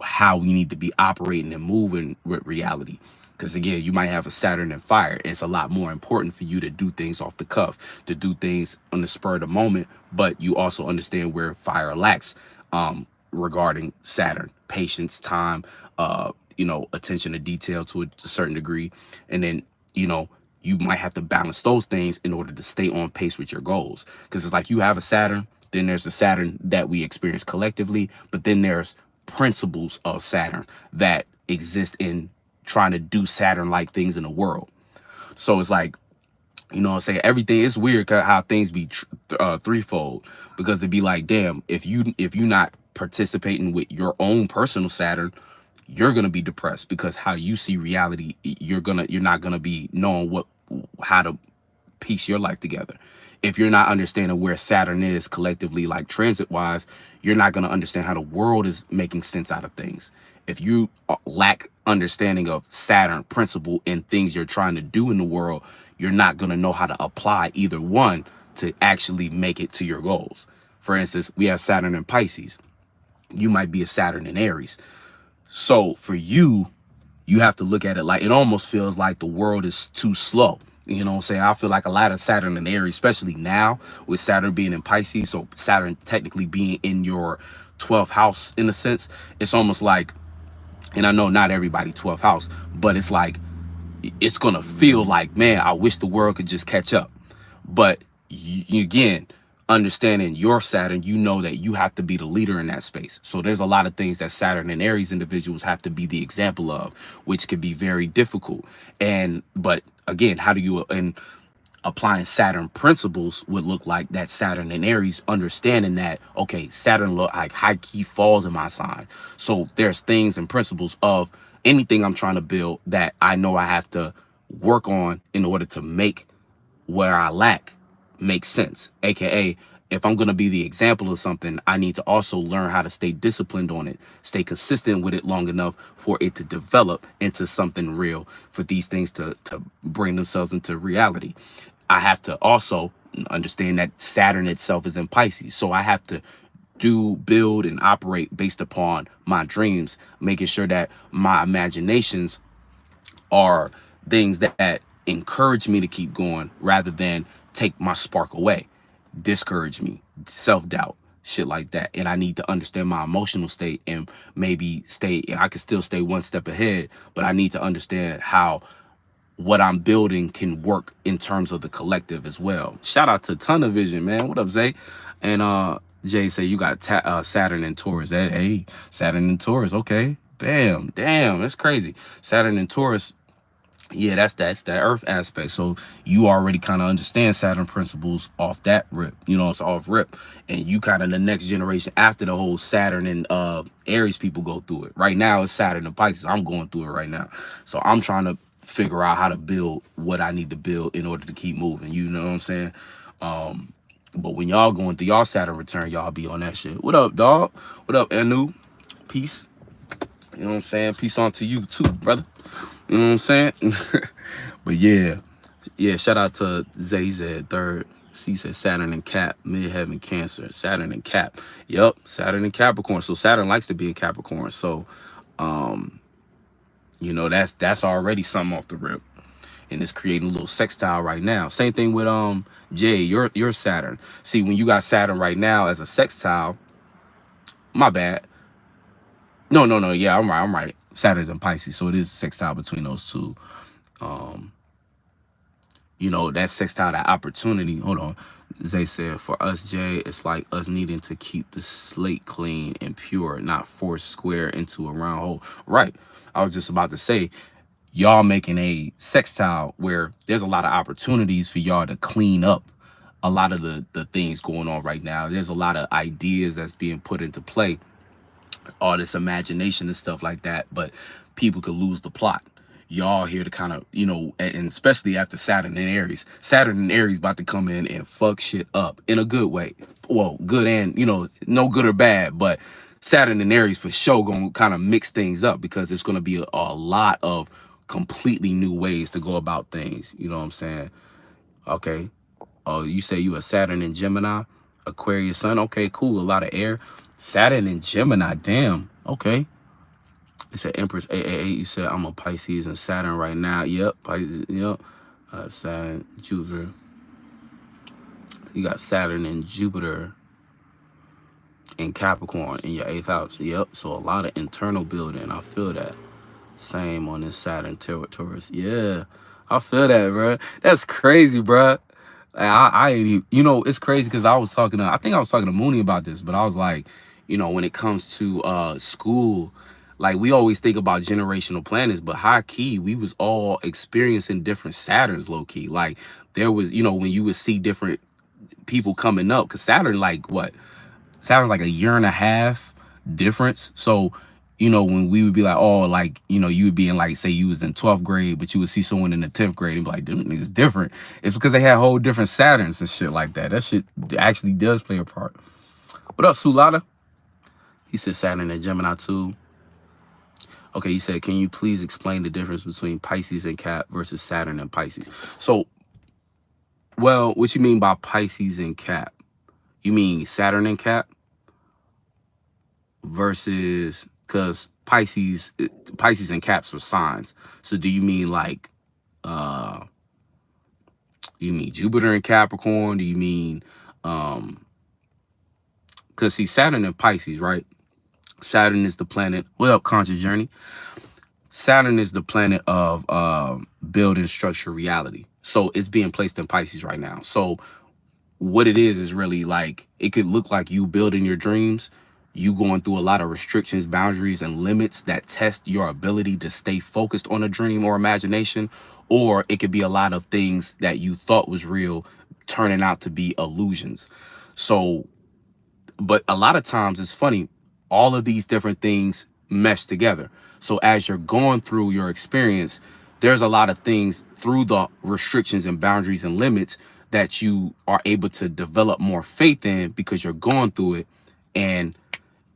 how we need to be operating and moving with reality. Because again, you might have a Saturn in fire. It's a lot more important for you to do things off the cuff, to do things on the spur of the moment, but you also understand where fire lacks, regarding Saturn: patience, time, you know, attention to detail to a certain degree. And then, you know, you might have to balance those things in order to stay on pace with your goals. Because it's like you have a Saturn, then there's the Saturn that we experience collectively, but then there's principles of Saturn that exist in trying to do Saturn-like things in the world. So it's like, you know what I'm saying, everything is weird how things be threefold, because it'd be like, damn, if you not participating with your own personal Saturn, you're gonna be depressed, because how you see reality, you're not gonna be knowing how to piece your life together. If you're not understanding where Saturn is collectively, like transit wise, you're not going to understand how the world is making sense out of things. If you lack understanding of Saturn principle and things you're trying to do in the world, you're not going to know how to apply either one to actually make it to your goals. For instance, we have Saturn in Pisces. You might be a Saturn in Aries. So for you, you have to look at it like, it almost feels like the world is too slow. You know what I'm saying? I feel like a lot of Saturn and Aries, especially now with Saturn being in Pisces, so Saturn technically being in your 12th house in a sense, it's almost like, and I know not everybody 12th house, but it's like, it's going to feel like, man, I wish the world could just catch up. But again, understanding your Saturn, you know that you have to be the leader in that space. So there's a lot of things that Saturn and Aries individuals have to be the example of, which could be very difficult. But again, how do you, and applying Saturn principles would look like that Saturn and Aries, understanding that, okay, Saturn look like high key falls in my sign. So there's things and principles of anything I'm trying to build that I know I have to work on in order to make where I lack make sense. AKA, if I'm going to be the example of something, I need to also learn how to stay disciplined on it, stay consistent with it long enough for it to develop into something real, for these things to bring themselves into reality. I have to also understand that Saturn itself is in Pisces. So I have to build and operate based upon my dreams, making sure that my imaginations are things that encourage me to keep going rather than take my spark away, discourage me, self-doubt, shit like that. And I need to understand my emotional state and maybe I can still stay one step ahead, but I need to understand how what I'm building can work in terms of the collective as well. Shout out to Ton of Vision, man. What up, Zay? And Jay say you got Saturn and Taurus. Hey, Saturn and Taurus. Okay, bam, damn, that's crazy. Saturn and Taurus. Yeah, that's that Earth aspect. So you already kind of understand Saturn principles off that rip. You know, it's off rip, and you kind of the next generation after the whole Saturn and Aries people go through it. Right now, it's Saturn and Pisces. I'm going through it right now, so I'm trying to figure out how to build what I need to build in order to keep moving. You know what I'm saying? But when y'all going through y'all Saturn return, y'all be on that shit. What up, dog? What up, Anu? Peace. You know what I'm saying? Peace on to you too, brother. You know what I'm saying? But yeah, shout out to Zay said third. C said Saturn and Cap, midheaven Cancer, Saturn and Cap. Yep, Saturn and Capricorn. So Saturn likes to be in Capricorn. So you know, that's already something off the rip. And it's creating a little sextile right now. Same thing with Jay, your Saturn. See, when you got Saturn right now as a sextile, my bad. No, yeah, I'm right. Saturn's in Pisces, so it is sextile between those two. You know, that sextile, that opportunity. Hold on. Zay said, for us, Jay, it's like us needing to keep the slate clean and pure, not force square into a round hole. Right. I was just about to say, y'all making a sextile where there's a lot of opportunities for y'all to clean up a lot of the things going on right now. There's a lot of ideas that's being put into play, all this imagination and stuff like that, but people could lose the plot. Y'all here to kind of, you know, and especially after Saturn and Aries. Saturn and Aries about to come in and fuck shit up in a good way. Well, good and, you know, no good or bad, but Saturn and Aries for sure gonna kind of mix things up because it's gonna be a lot of completely new ways to go about things. You know what I'm saying? Okay. Oh, you say you a Saturn and Gemini, Aquarius Sun. Okay, cool. A lot of air. Saturn and Gemini. Damn. Okay. It said Empress 888. You said I'm a Pisces and Saturn right now. Yep. Pisces. Yep. Saturn, Jupiter. You got Saturn and Jupiter in Capricorn in your 8th house. Yep. So a lot of internal building. I feel that. Same on this Saturn Taurus. Yeah. I feel that, bro. That's crazy, bro. I ain't even, you know, it's crazy because I think I was talking to Mooney about this, but I was like, you know, when it comes to school, like we always think about generational planets, but high key, we was all experiencing different Saturns low key. Like there was, you know, when you would see different people coming up, because Saturn, like what? Saturn's like a year and a half difference. So, you know, when we would be like, oh, like, you know, you would be in like, say you was in 12th grade, but you would see someone in the 10th grade and be like, them niggas different. It's because they had whole different Saturns and shit like that. That shit actually does play a part. What up, Sulada? He said Saturn and Gemini too. Okay, he said, can you please explain the difference between Pisces and Cap versus Saturn and Pisces? So, well, what you mean by Pisces and Cap? You mean Saturn and Cap versus, because Pisces and Caps are signs. So do you mean like, you mean Jupiter and Capricorn? Do you mean, because see, Saturn and Pisces, right? Saturn is the planet. What up, Conscious Journey? Saturn is the planet of building structure reality. So it's being placed in Pisces right now. So what it is really like, it could look like you building your dreams, you going through a lot of restrictions, boundaries, and limits that test your ability to stay focused on a dream or imagination. Or it could be a lot of things that you thought was real turning out to be illusions. So, but a lot of times it's funny, all of these different things mesh together. So as you're going through your experience, there's a lot of things through the restrictions and boundaries and limits that you are able to develop more faith in because you're going through it. And,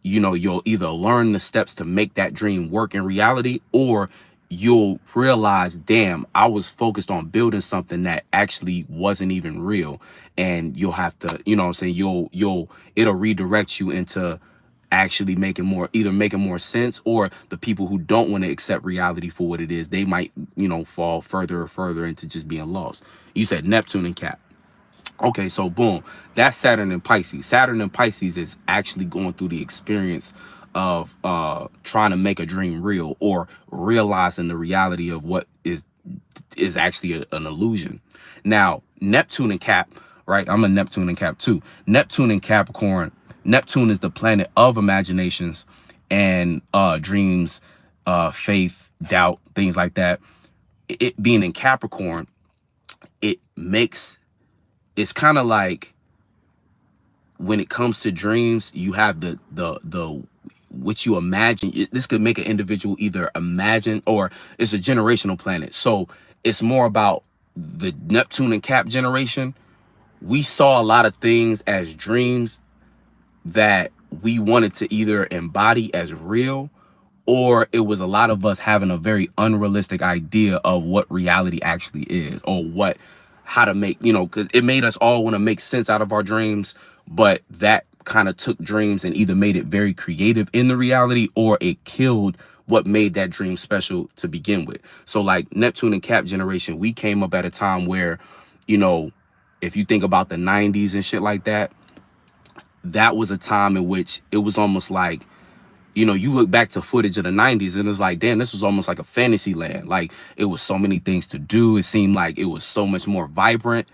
you know, you'll either learn the steps to make that dream work in reality, or you'll realize, damn, I was focused on building something that actually wasn't even real. And you'll have to, you know what I'm saying? It'll redirect you into actually making more sense, or the people who don't want to accept reality for what it is, they might, you know, fall further and further into just being lost. You said Neptune and Cap. Okay, so boom, that's Saturn and Pisces. Saturn and Pisces is actually going through the experience of trying to make a dream real, or realizing the reality of what is actually an illusion. Now, Neptune and Cap, right? I'm a Neptune and Cap too. Neptune and Capricorn. Neptune is the planet of imaginations and dreams, faith, doubt, things like that. It being in Capricorn, it makes, it's kind of like, when it comes to dreams, you have the what you imagine. This could make an individual either imagine, or it's a generational planet. So it's more about the Neptune and Cap generation. We saw a lot of things as dreams that we wanted to either embody as real, or it was a lot of us having a very unrealistic idea of what reality actually is, or what, how to make, because it made us all want to make sense out of our dreams. But that kind of took dreams and either made it very creative in the reality, or it killed what made that dream special to begin with. So like Neptune and Cap generation, we came up at a time where, you know, if you think about the 90s and shit like that, that was a time in which it was almost like, you look back to footage of the 90s and it's like, damn, this was almost like a fantasy land. Like, it was so many things to do. It seemed like it was so much more vibrant.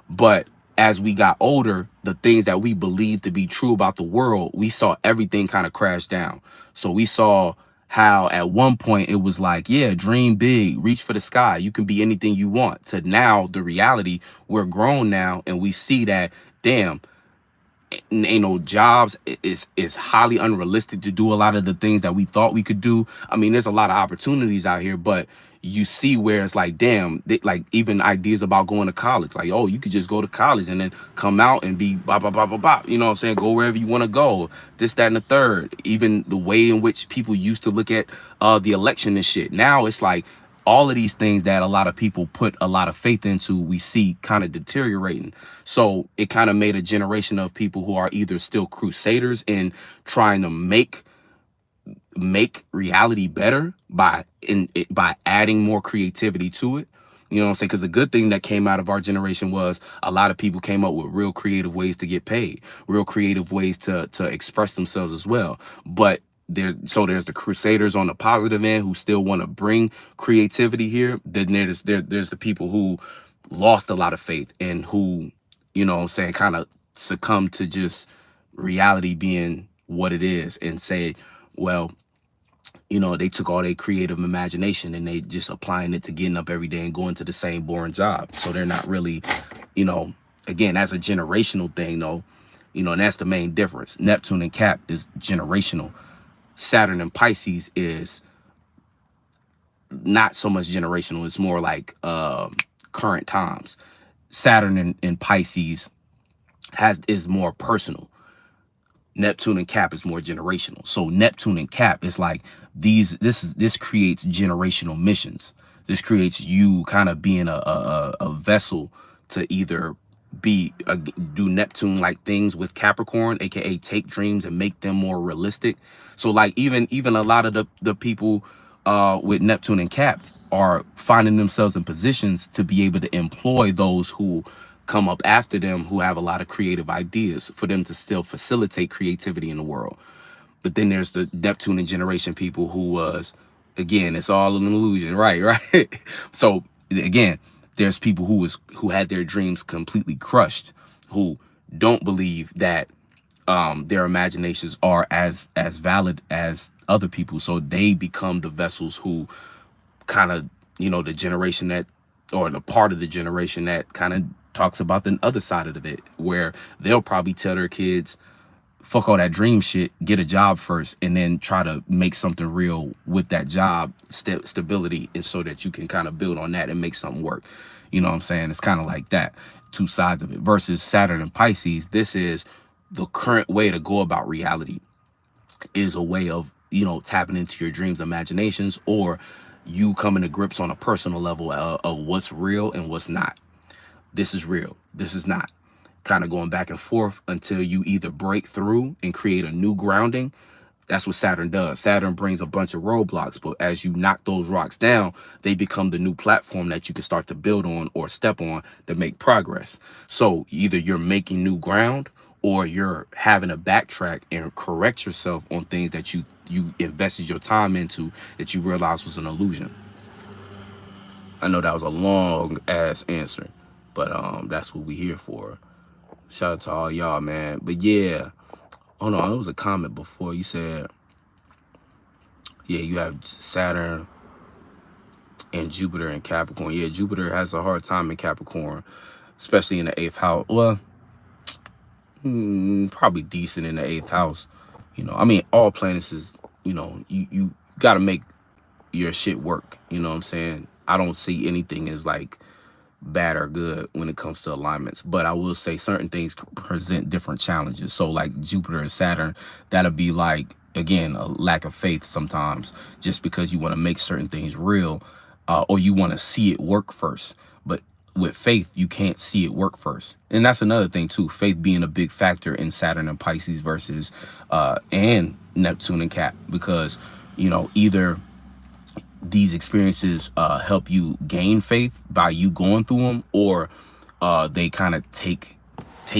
But as we got older, the things that we believed to be true about the world, we saw everything kind of crash down. So we saw how at one point it was like, yeah, dream big, reach for the sky. You can be anything you want. To now, the reality, we're grown now and we see that, damn, ain't no jobs. It's highly unrealistic to do a lot of the things that we thought we could do. I mean, there's a lot of opportunities out here, but you see where it's like, damn, like even ideas about going to college, like, oh, you could just go to college and then come out and be blah blah blah blah blah, you know what I'm saying, go wherever you want to go, this, that, and the third. Even the way in which people used to look at the election and shit, now it's like all of these things that a lot of people put a lot of faith into, we see kind of deteriorating. So it kind of made a generation of people who are either still crusaders in trying to make reality better by adding more creativity to it. You know what I'm saying? Because the good thing that came out of our generation was a lot of people came up with real creative ways to get paid, real creative ways to express themselves as well. But there's the crusaders on the positive end who still want to bring creativity here. Then there's the people who lost a lot of faith and who, you know what I'm saying, kind of succumbed to just reality being what it is, and say, well, they took all their creative imagination and they just applying it to getting up every day and going to the same boring job. So they're not really, again, that's a generational thing though, and that's the main difference. Neptune and Cap is generational. Saturn and Pisces is not so much generational. It's more like current times. Saturn in Pisces is more personal. Neptune and Cap is more generational. So Neptune and Cap is like this creates generational missions. This creates you kind of being a vessel to either do Neptune like things with Capricorn, aka take dreams and make them more realistic. So like even a lot of the people with Neptune and Cap are finding themselves in positions to be able to employ those who come up after them, who have a lot of creative ideas, for them to still facilitate creativity in the world. But then there's the Neptune and generation people who was, again, it's all an illusion, right? So again, there's people who had their dreams completely crushed, who don't believe that their imaginations are as valid as other people. So they become the vessels who kind of, the generation that, or the part of the generation that kind of talks about the other side of it, where they'll probably tell their kids, fuck all that dream shit, get a job first, and then try to make something real with that job stability, and so that you can kind of build on that and make something work. You know what I'm saying? It's kind of like that, two sides of it. Versus Saturn and Pisces, this is the current way to go about reality, is a way of, tapping into your dreams, imaginations, or you coming to grips on a personal level of what's real and what's not. This is real, this is not. Kind of going back and forth until you either break through and create a new grounding That's what Saturn does. Saturn brings a bunch of roadblocks, but as you knock those rocks down, they become the new platform that you can start to build on or step on to make progress. So either you're making new ground, or you're having to backtrack and correct yourself on things that you invested your time into that you realized was an illusion. I know that was a long ass answer, but that's what we here for. Shout out to all y'all, man. But yeah, hold on, there was a comment before. You said, yeah, you have Saturn and Jupiter in Capricorn. Yeah, Jupiter has a hard time in Capricorn, especially in the 8th house. Well, probably decent in the 8th house. You know, I mean, all planets is, you know, you got to make your shit work. You know what I'm saying? I don't see anything as like bad or good when it comes to alignments, but I will say certain things present different challenges. So like Jupiter and Saturn, that'll be like, again, a lack of faith sometimes, just because you want to make certain things real, or you want to see it work first. But with faith, you can't see it work first. And that's another thing too, faith being a big factor in Saturn and Pisces versus and Neptune and Cap, because, you know, either these experiences help you gain faith by you going through them, or they kind of take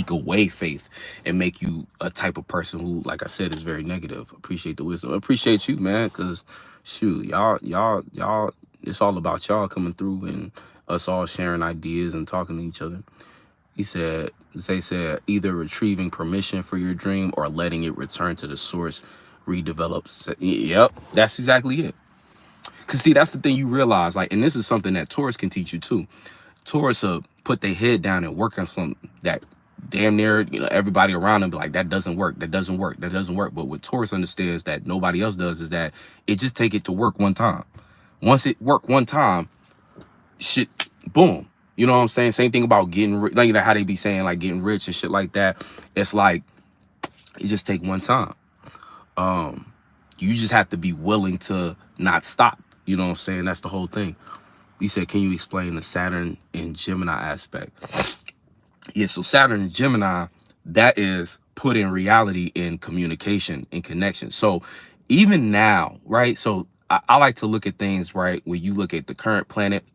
away faith and make you a type of person who, like I said, is very negative. Appreciate the wisdom. Appreciate you, man, because shoot, y'all, it's all about y'all coming through and us all sharing ideas and talking to each other. He said, Zay said, either retrieving permission for your dream or letting it return to the source, redevelop. Yep, that's exactly it. Cause see, that's the thing you realize, like, and this is something that Taurus can teach you too. Taurus put their head down and work on something that damn near, you know, everybody around them be like, that doesn't work, that doesn't work, that doesn't work. But what Taurus understands that nobody else does is that it just take it to work one time. Once it work one time, shit, boom. You know what I'm saying? Same thing about getting rich, like, you know how they be saying like getting rich and shit like that. It's like it just take one time. You just have to be willing to not stop. You know what I'm saying? That's the whole thing. You said, can you explain the Saturn and Gemini aspect? Yeah, so Saturn and Gemini, that is put in reality in communication and connection. So even now, right? So I like to look at things, right? When you look at the current planet,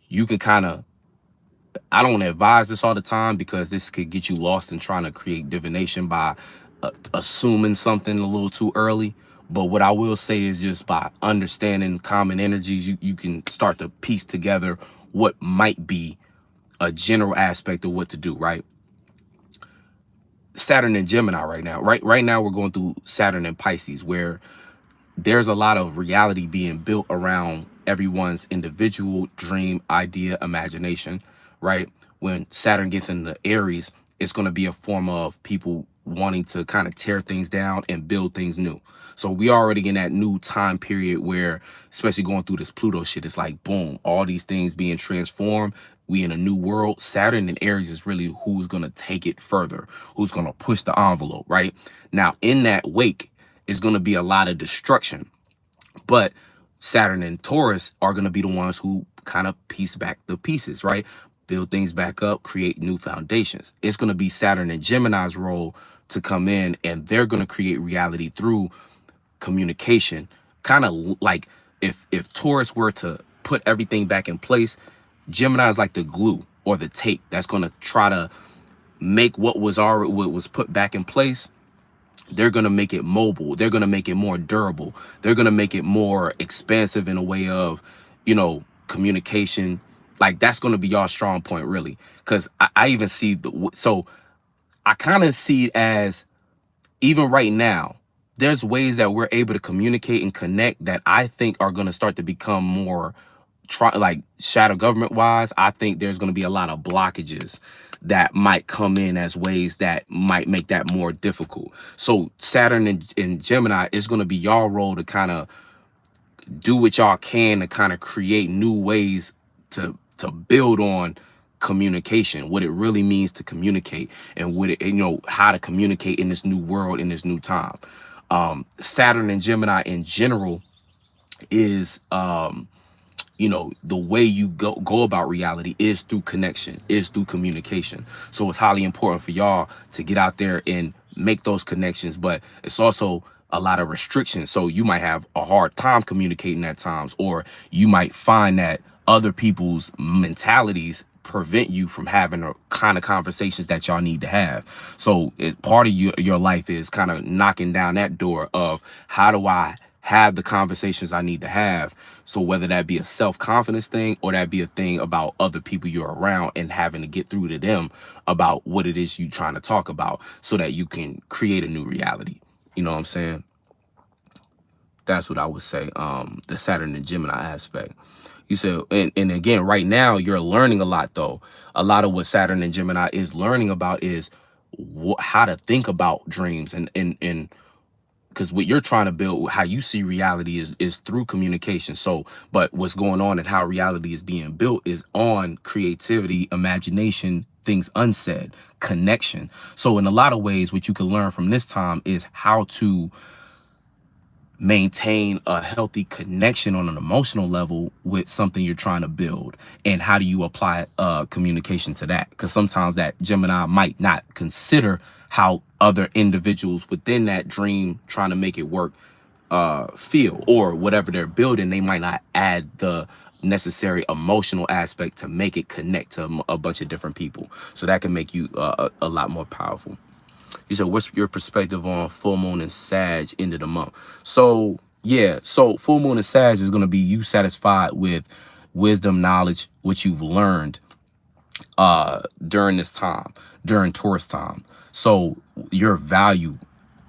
you can kind of, I don't advise this all the time because this could get you lost in trying to create divination by assuming something a little too early. But what I will say is just by understanding common energies, you can start to piece together what might be a general aspect of what to do, right? Saturn and Gemini right now, right now we're going through Saturn and Pisces, where there's a lot of reality being built around everyone's individual dream, idea, imagination, right? When Saturn gets into Aries, it's going to be a form of people wanting to kind of tear things down and build things new. So we already in that new time period where, especially going through this Pluto shit, it's like, boom, all these things being transformed. We in a new world. Saturn and Aries is really who's going to take it further, who's going to push the envelope, right? Now, in that wake is going to be a lot of destruction. But Saturn and Taurus are going to be the ones who kind of piece back the pieces, right? Build things back up, create new foundations. It's going to be Saturn and Gemini's role to come in, and they're going to create reality through communication. Kind of like if Taurus were to put everything back in place, Gemini is like the glue or the tape that's going to try to make what was put back in place. They're going to make it mobile. They're going to make it more durable. They're going to make it more expansive in a way of, you know, communication. Like that's going to be your strong point, really. Because I even see so I kind of see it as, even right now, there's ways that we're able to communicate and connect that I think are going to start to become more like shadow government wise. I think there's going to be a lot of blockages that might come in as ways that might make that more difficult. So Saturn and Gemini is going to be y'all role to kind of do what y'all can to kind of create new ways to build on communication, what it really means to communicate, and what it, you know, how to communicate in this new world, in this new time. Saturn and Gemini in general is you know, the way you go about reality is through connection, is through communication. So it's highly important for y'all to get out there and make those connections. But it's also a lot of restrictions. So you might have a hard time communicating at times, or you might find that other people's mentalities prevent you from having the kind of conversations that y'all need to have. So part of your life is kind of knocking down that door of, how do I have the conversations I need to have? So whether that be a self-confidence thing, or that be a thing about other people you're around and having to get through to them about what it is you trying to talk about, so that you can create a new reality. You know what I'm saying? That's what I would say. The Saturn and Gemini aspect. You said, and again, right now you're learning a lot though. A lot of what Saturn and Gemini is learning about is how to think about dreams, and because what you're trying to build, how you see reality is through communication. So, but what's going on and how reality is being built is on creativity, imagination, things unsaid, connection. So in a lot of ways, what you can learn from this time is how to maintain a healthy connection on an emotional level with something you're trying to build, and how do you apply communication to that, because sometimes that Gemini might not consider how other individuals within that dream trying to make it work feel, or whatever they're building. They might not add the necessary emotional aspect to make it connect to a bunch of different people, so that can make you a lot more powerful. You said, what's your perspective on full moon and Sag end of the month? So yeah, so full moon and Sag is going to be you satisfied with wisdom, knowledge, what you've learned during this time, during Taurus time. So your value,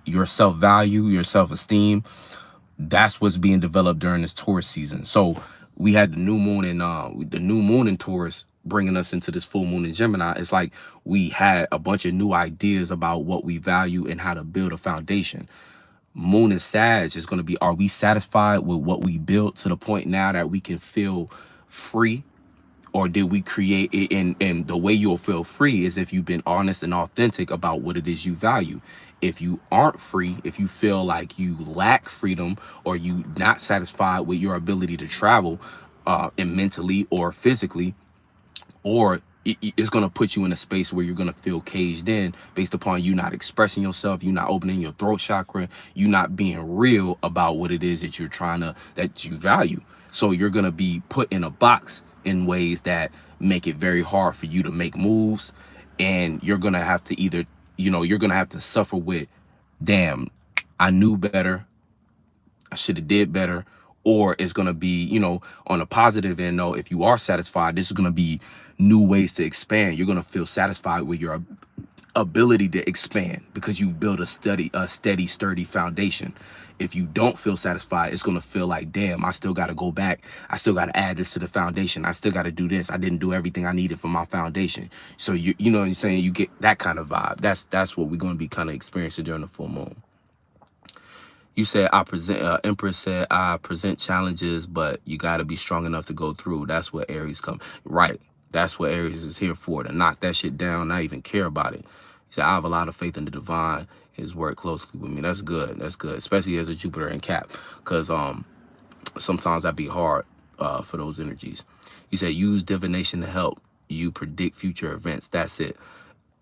your self-value, your self-esteem, that's what's being developed during this Taurus season. So we had the new moon in Taurus bringing us into this full moon in Gemini. It's like we had a bunch of new ideas about what we value and how to build a foundation. Moon and Sag is going to be, are we satisfied with what we built to the point now that we can feel free? Or did we create it? And the way you'll feel free is if you've been honest and authentic about what it is you value. If you aren't free, if you feel like you lack freedom, or you not satisfied with your ability to travel and mentally or physically, or it's going to put you in a space where you're going to feel caged in based upon you not expressing yourself, you not opening your throat chakra, you not being real about what it is that you're trying to, that you value. So you're going to be put in a box in ways that make it very hard for you to make moves. And you're going to have to either, you're going to have to suffer with, damn, I knew better, I should have did better. Or it's going to be, on a positive end, though, if you are satisfied, this is going to be new ways to expand. You're going to feel satisfied with your ability to expand because you build a steady, sturdy foundation. If you don't feel satisfied, it's going to feel like, damn, I still got to go back. I still got to add this to the foundation. I still got to do this. I didn't do everything I needed for my foundation. So you know what I'm saying? You get that kind of vibe. That's what we're going to be kind of experiencing during the full moon. You said, Empress said, I present challenges, but you got to be strong enough to go through. That's what Aries come. Right. That's what Aries is here for, to knock that shit down, not even care about it. He said, I have a lot of faith in the divine. His work closely with me. That's good. That's good. Especially as a Jupiter in Cap. Because sometimes that'd be hard for those energies. He said, use divination to help you predict future events. That's it.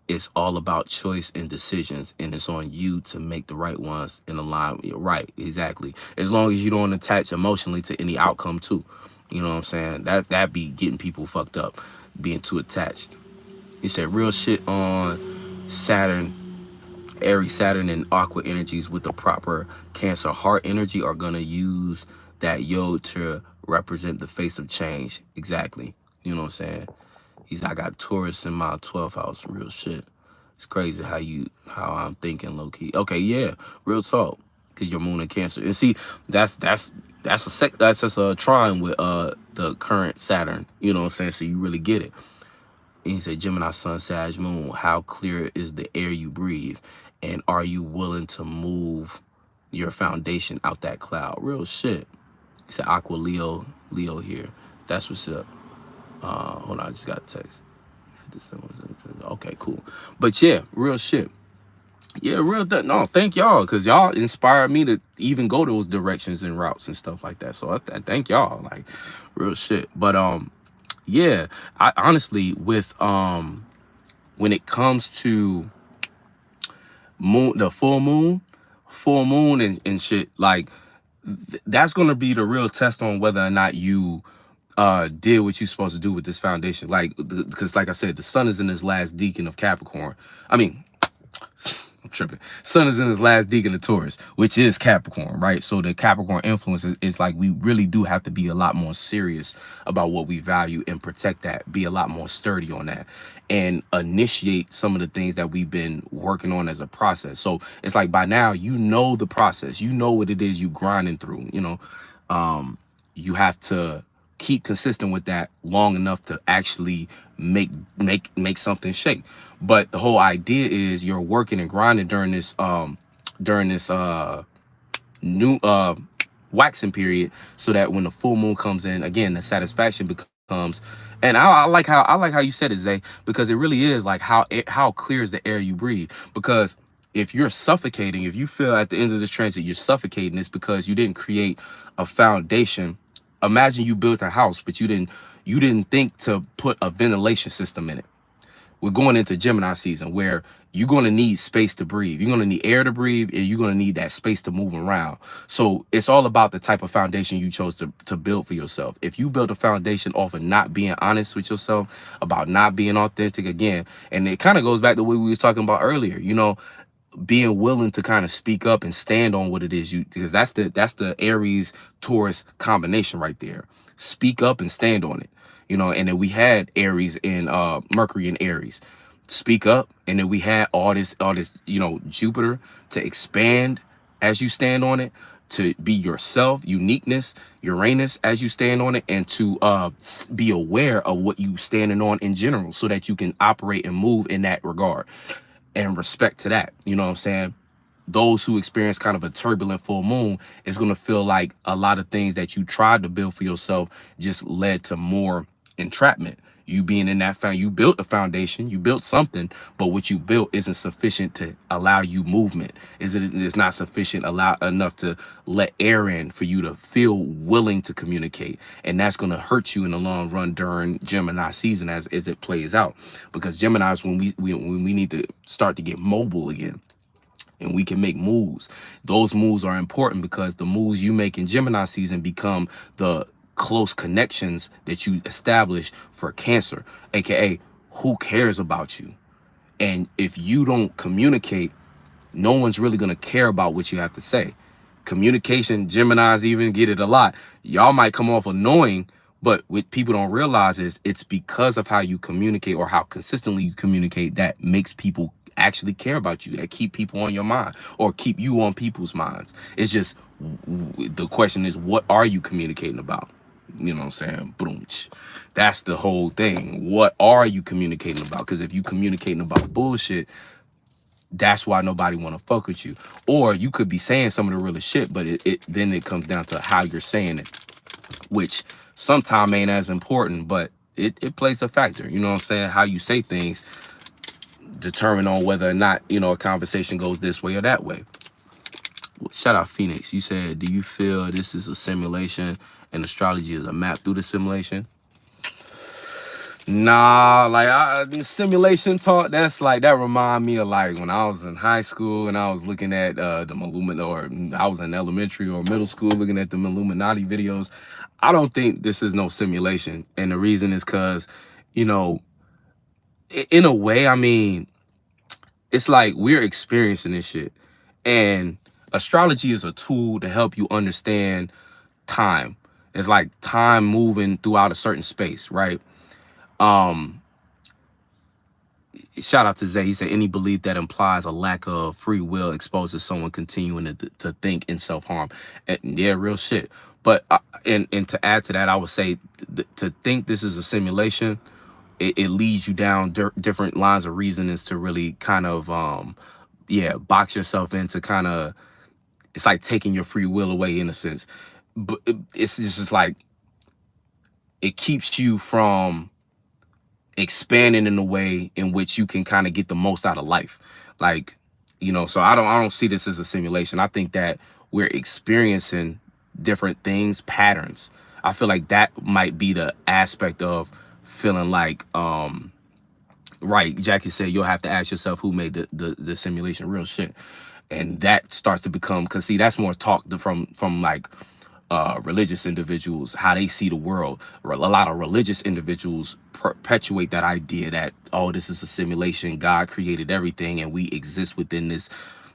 It's all about choice and decisions, and it's on you to make the right ones in alignment. Right, exactly. As long as you don't attach emotionally to any outcome too. You know what I'm saying? That be getting people fucked up, being too attached. He said, real shit on Saturn, Aries, Saturn, and Aqua energies with the proper Cancer heart energy are gonna use that yod to represent the face of change. Exactly. You know what I'm saying? I got Taurus in my 12th house. Real shit. It's crazy how I'm thinking low key. Okay, yeah, real talk. Cause your moon in Cancer. And see, that's just a trine with the current Saturn. You know what I'm saying? So you really get it. And he said, Gemini, Sun, Sag, Moon. How clear is the air you breathe? And are you willing to move your foundation out that cloud? Real shit. He said, Aqua, Leo here. That's what's up. Hold on, I just got a text. Okay, cool. But yeah, real shit. Yeah, no, thank y'all, because y'all inspired me to even go those directions and routes and stuff like that. So I thank y'all, like, real shit. But yeah, I honestly, with when it comes to the full moon, full moon and shit, like that's gonna be the real test on whether or not you did what you're supposed to do with this foundation. Like, because like I said, the sun is in his last decan of Capricorn. I mean, I'm tripping. Sun is in his last decan of Taurus, which is Capricorn, right? So the Capricorn influence is like, we really do have to be a lot more serious about what we value and protect that, be a lot more sturdy on that, and initiate some of the things that we've been working on as a process. So it's like, by now, you know the process, you know what it is you grinding through, you know. You have to keep consistent with that long enough to actually make something shake. But the whole idea is you're working and grinding during this new waxing period, so that when the full moon comes in, again, the satisfaction becomes. And I like how you said it, Zay, because it really is like how clear is the air you breathe. Because if you're suffocating, if you feel at the end of this transit you're suffocating, it's because you didn't create a foundation. Imagine you built a house, but you didn't think to put a ventilation system in it. We're going into Gemini season, where you're going to need space to breathe. You're going to need air to breathe, and you're going to need that space to move around. So it's all about the type of foundation you chose to build for yourself. If you build a foundation off of not being honest with yourself, about not being authentic, again, and it kind of goes back to what we was talking about earlier, you know, being willing to kind of speak up and stand on what it is you, because that's the Aries Taurus combination right there. Speak up and stand on it, you know. And then we had Aries and Mercury in Aries. Speak up. And then we had all this, you know, Jupiter to expand as you stand on it, to be yourself, uniqueness, Uranus as you stand on it, and to be aware of what you standing on in general, so that you can operate and move in that regard. And respect to that, you know what I'm saying? Those who experience kind of a turbulent full moon is going to feel like a lot of things that you tried to build for yourself just led to more entrapment. You being in that you built a foundation, you built something, but what you built isn't sufficient to allow you movement. It's not sufficient enough to let air in for you to feel willing to communicate. And that's going to hurt you in the long run during Gemini season as it plays out. Because Gemini is when we need to start to get mobile again, and we can make moves. Those moves are important because the moves you make in Gemini season become the close connections that you establish for Cancer, aka who cares about you. And if you don't communicate, no one's really going to care about what you have to say. Communication, Geminis even get it a lot. Y'all might come off annoying, but what people don't realize is it's because of how you communicate, or how consistently you communicate, that makes people actually care about you, that keep people on your mind, or keep you on people's minds. It's just, the question is, what are you communicating about? You know what I'm saying? Boom. That's the whole thing. What are you communicating about? Because if you communicating about bullshit, that's why nobody want to fuck with you. Or you could be saying some of the realest shit, but then it comes down to how you're saying it, which sometimes ain't as important, but it plays a factor. You know what I'm saying? How you say things determine on whether or not, you know, a conversation goes this way or that way. Shout out Phoenix. You said, do you feel this is a simulation and astrology is a map through the simulation? Nah, like simulation talk, that's like, that remind me of like when I was in high school and I was looking at the Illuminati, or I was in elementary or middle school looking at the Illuminati videos. I don't think this is no simulation. And the reason is because, you know, in a way, I mean, it's like we're experiencing this shit. And astrology is a tool to help you understand time. It's like time moving throughout a certain space, right? Shout out to Zay. He said, any belief that implies a lack of free will exposes someone continuing to think in self-harm. And yeah, real shit. But and to add to that, I would say to think this is a simulation, it leads you down different lines of reasonings to really kind of box yourself into kind of, it's like taking your free will away in a sense. But it's just like, it keeps you from expanding in a way in which you can kind of get the most out of life. Like, you know, so I don't see this as a simulation. I think that we're experiencing different things, patterns. I feel like that might be the aspect of feeling like, right, Jackie said, you'll have to ask yourself who made the simulation. Real shit. And that starts to become, because see, that's more talk from like religious individuals, how they see the world. A lot of religious individuals perpetuate that idea that, oh, this is a simulation, God created everything and we exist within this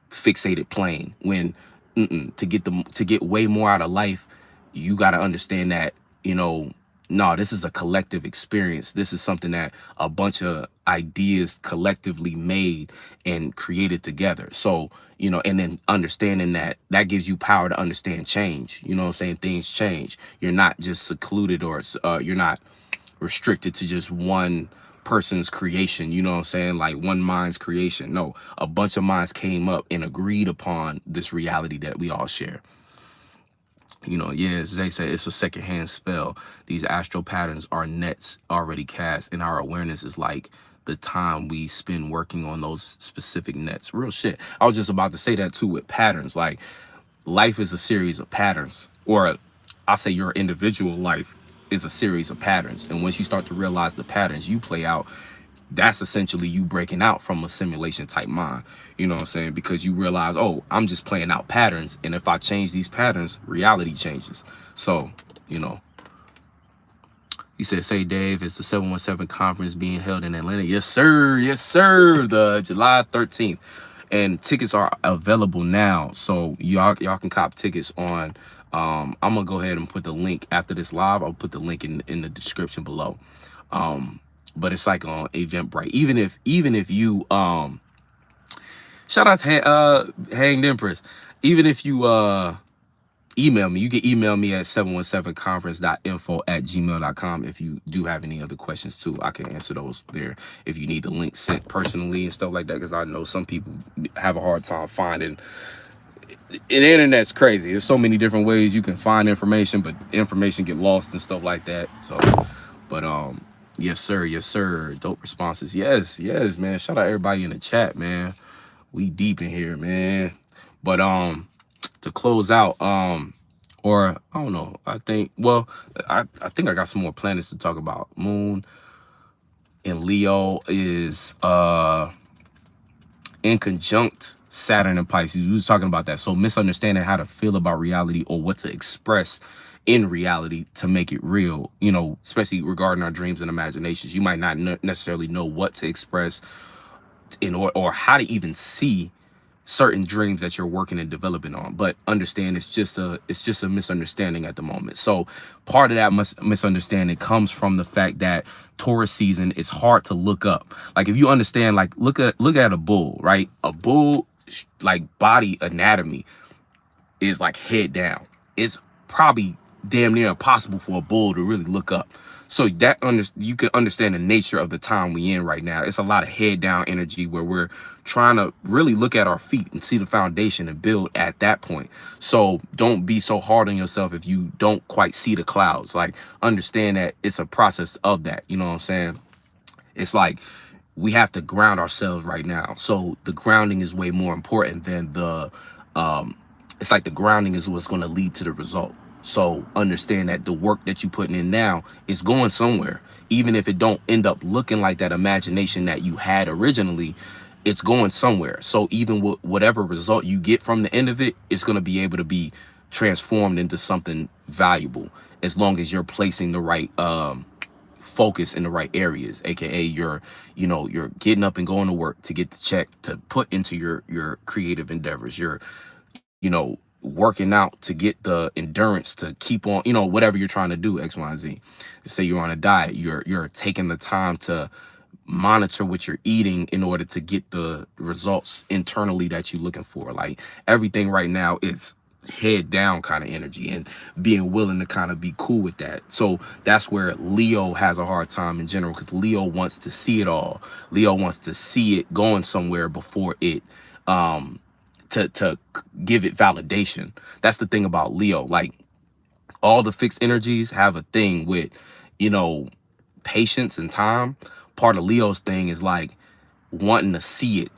fixated plane. When to get way more out of life, you got to understand that, you know, no, this is a collective experience. This is something that a bunch of ideas collectively made and created together. So, you know, and then understanding that, that gives you power to understand change. You know what I'm saying? Things change. You're not just secluded, or you're not restricted to just one person's creation. You know what I'm saying? Like one mind's creation. No, a bunch of minds came up and agreed upon this reality that we all share. You know, yeah, as they say, it's a secondhand spell. These astral patterns are nets already cast, and our awareness is like the time we spend working on those specific nets. Real shit. I was just about to say that too with patterns. Like, life is a series of patterns, or I say your individual life is a series of patterns. And once you start to realize the patterns you play out, that's essentially you breaking out from a simulation type mind. You know what I'm saying? Because you realize, oh, I'm just playing out patterns, and if I change these patterns, reality changes. So, you know, he said, say, Dave, is the 717 conference being held in Atlanta? Yes, sir. Yes, sir. The July 13th. And tickets are available now. So y'all can cop tickets on. I'm going to go ahead and put the link after this live. I'll put the link in the description below. But it's like on Eventbrite. Even if you, shout out to Hanged Empress. Even if you, email me. You can email me at 717conference.info@gmail.com if you do have any other questions too. I can answer those there if you need the link sent personally and stuff like that, because I know some people have a hard time finding. The internet's crazy. There's so many different ways you can find information, but information get lost and stuff like that. So, but yes sir, yes sir. Dope responses. Yes, man. Shout out everybody in the chat, man. We deep in here, man. But to close out, or I don't know, I think, well, I think I got some more planets to talk about. Moon in Leo is in conjunct Saturn and Pisces. We was talking about that. So misunderstanding how to feel about reality, or what to express in reality to make it real, you know, especially regarding our dreams and imaginations. You might not necessarily know what to express in, or how to even see certain dreams that you're working and developing on. But understand, it's just a misunderstanding at the moment. So part of that misunderstanding comes from the fact that Taurus season, it's hard to look up. Like, if you understand, like, look at a bull, right? A bull, like, body anatomy is like head down. It's probably damn near impossible for a bull to really look up. So that you can understand the nature of the time we in right now. It's a lot of head down energy where we're trying to really look at our feet and see the foundation and build at that point. So don't be so hard on yourself if you don't quite see the clouds. Like, understand that it's a process of that. You know what I'm saying? It's like we have to ground ourselves right now. So the grounding is way more important than the it's like the grounding is what's going to lead to the result. So understand that the work that you're putting in now is going somewhere. Even if it don't end up looking like that imagination that you had originally, it's going somewhere. So even with whatever result you get from the end of it, it's going to be able to be transformed into something valuable, as long as you're placing the right focus in the right areas, aka you're getting up and going to work to get the check to put into your creative endeavors. You're working out to get the endurance to keep on, whatever you're trying to do, X, Y, and Z. Say you're on a diet, you're taking the time to monitor what you're eating in order to get the results internally that you're looking for. Like, everything right now is head down kind of energy, and being willing to kind of be cool with that. So that's where Leo has a hard time in general, because Leo wants to see it all. Leo wants to see it going somewhere before it to give it validation. That's the thing about Leo. Like, all the fixed energies have a thing with patience and time. Part of Leo's thing is like wanting to see it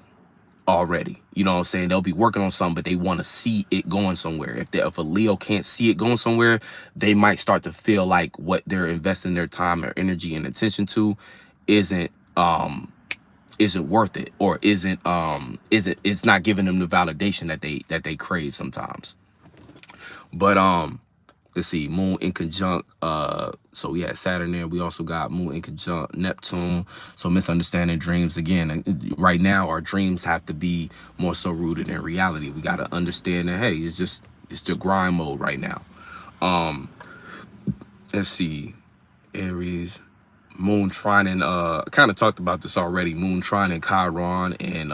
already. You know what I'm saying? They'll be working on something, but they want to see it going somewhere. If a Leo can't see it going somewhere, they might start to feel like what they're investing their time or energy and attention to isn't isn't worth it, or isn't it's not giving them the validation that they crave sometimes. But let's see, moon in conjunct, so we had Saturn there. We also got moon in conjunct Neptune. So misunderstanding dreams again. And right now our dreams have to be more so rooted in reality. We got to understand that, hey, it's the grind mode right now. um let's see, Aries, moon trine and kind of talked about this already, moon trine and Chiron, and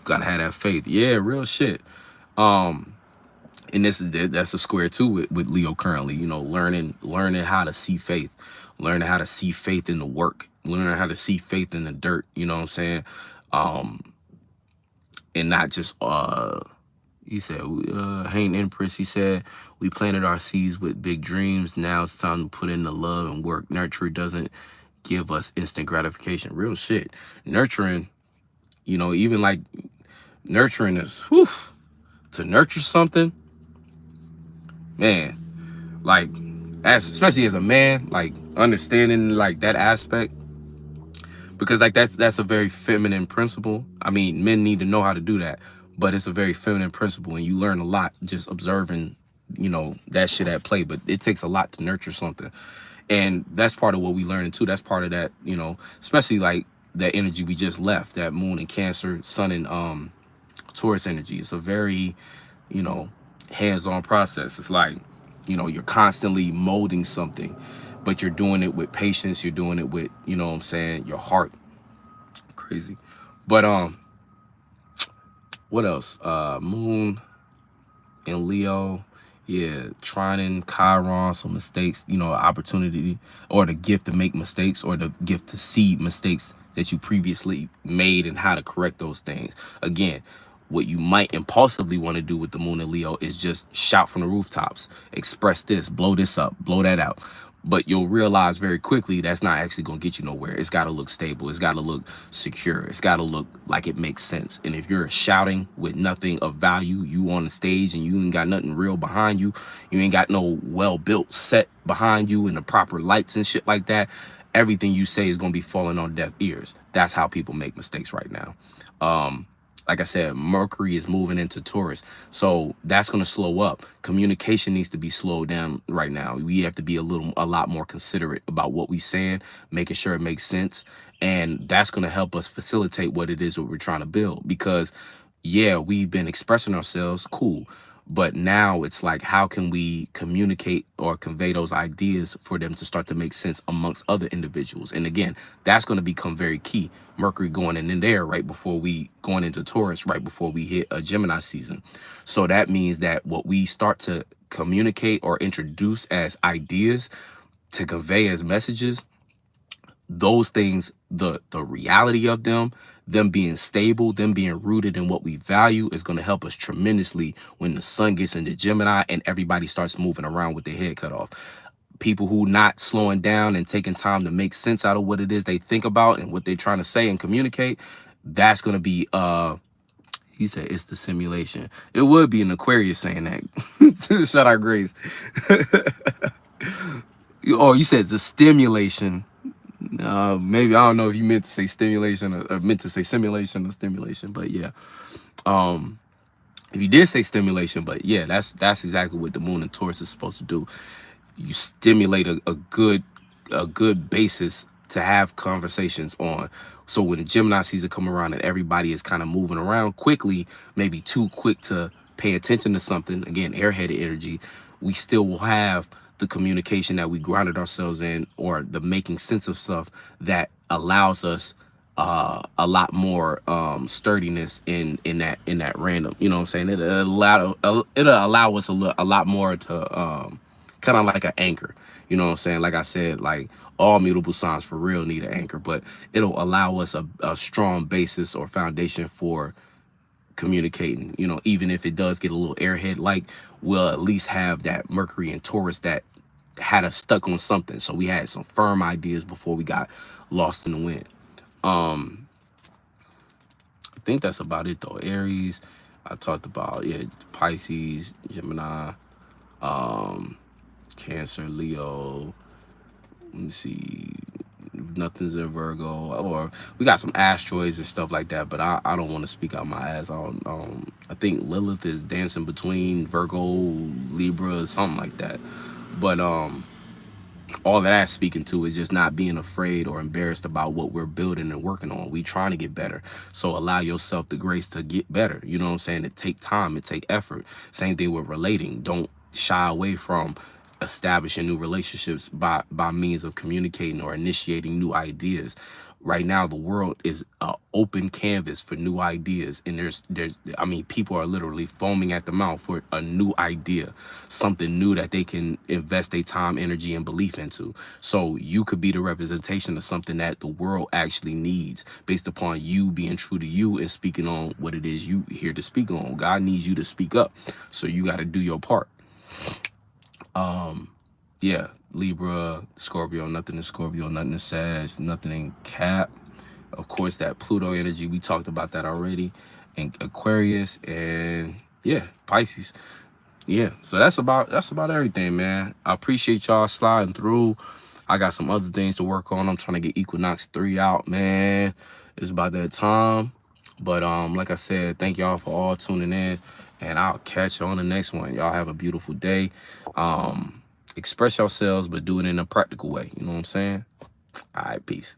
gotta have that faith. Yeah, real shit. um and that's a square too with Leo currently, you know, learning how to see faith, learning how to see faith in the work, learning how to see faith in the dirt, you know what I'm saying? um and not just he said, Hain Empress, he said, we planted our seeds with big dreams. Now it's time to put in the love and work. Nurture doesn't give us instant gratification. Real shit. Nurturing, you know, even like nurturing is, whew, to nurture something, man, like, as especially as a man, like understanding like that aspect, because like that's a very feminine principle. I mean, men need to know how to do that, but it's a very feminine principle, and you learn a lot just observing, you know, that shit at play. But it takes a lot to nurture something, and that's part of what we learning too. That's part of that, you know, especially like that energy we just left, that moon in Cancer, sun in Taurus energy. It's a very, you know, hands-on process. It's like, you know, you're constantly molding something, but you're doing it with patience. You're doing it with, you know what I'm saying, your heart. Crazy. But what else? Moon in Leo. Yeah, trining Chiron, so mistakes, you know, opportunity or the gift to make mistakes, or the gift to see mistakes that you previously made and how to correct those things. Again, what you might impulsively want to do with the moon in Leo is just shout from the rooftops, express this, blow this up, blow that out. But you'll realize very quickly that's not actually going to get you nowhere. It's got to look stable. It's got to look secure. It's got to look like it makes sense. And if you're shouting with nothing of value, you on the stage and you ain't got nothing real behind you, you ain't got no well-built set behind you and the proper lights and shit like that, everything you say is going to be falling on deaf ears. That's how people make mistakes right now. Like I said, Mercury is moving into Taurus, so that's going to slow up. Communication needs to be slowed down right now. We have to be a lot more considerate about what we saying, making sure it makes sense, and that's going to help us facilitate what it is that we're trying to build. Because yeah, we've been expressing ourselves, cool, but now it's like, how can we communicate or convey those ideas for them to start to make sense amongst other individuals? And again, that's going to become very key. Mercury going in there right before we going into Taurus, right before we hit a Gemini season. So that means that what we start to communicate or introduce as ideas to convey as messages, those things, the reality of them being stable, them being rooted in what we value, is going to help us tremendously when the sun gets into Gemini and everybody starts moving around with their head cut off. People who not slowing down and taking time to make sense out of what it is they think about and what they're trying to say and communicate, that's going to be he said it's the simulation. It would be an Aquarius saying that. Shout out Grace. Oh, you said the stimulation. Maybe, I don't know if you meant to say stimulation or meant to say simulation or stimulation, but yeah. If you did say stimulation, but yeah, that's exactly what the moon and Taurus is supposed to do. You stimulate a good basis to have conversations on. So when the Gemini season come around and everybody is kind of moving around quickly, maybe too quick to pay attention to something, again, airheaded energy, we still will have the communication that we grounded ourselves in, or the making sense of stuff that allows us a lot more sturdiness in that random, you know what I'm saying? It'll allow us a lot more to kind of like an anchor, you know what I'm saying? Like I said, like all mutable signs for real need an anchor, but it'll allow us a strong basis or foundation for communicating, you know. Even if it does get a little airhead, like, we'll at least have that Mercury and Taurus that had us stuck on something, so we had some firm ideas before we got lost in the wind. I think that's about it though. Aries, I talked about, yeah, Pisces, Gemini, Cancer, Leo. Let me see. nothing's in Virgo, or we got some asteroids and stuff like that. But I don't want to speak out my ass on. I think Lilith is dancing between Virgo, Libra, something like that. But all that that's speaking to is just not being afraid or embarrassed about what we're building and working on. We trying to get better. So allow yourself the grace to get better. You know what I'm saying? It take time, it take effort. Same thing with relating. Don't shy away from establishing new relationships by means of communicating or initiating new ideas. Right now the world is an open canvas for new ideas, and there's I mean, people are literally foaming at the mouth for a new idea, something new that they can invest their time, energy, and belief into. So you could be the representation of something that the world actually needs, based upon you being true to you and speaking on what it is you here to speak on. God needs you to speak up, so you got to do your part. Yeah, Libra, Scorpio, nothing in Scorpio, nothing in Sag, nothing in Cap. Of course, that Pluto energy, we talked about that already. And Aquarius, and yeah, Pisces. Yeah, so that's about everything, man. I appreciate y'all sliding through. I got some other things to work on. I'm trying to get Equinox 3 out, man. It's about that time. But like I said, thank y'all for all tuning in, and I'll catch you on the next one. Y'all have a beautiful day. Express yourselves, but do it in a practical way. You know what I'm saying? All right, peace.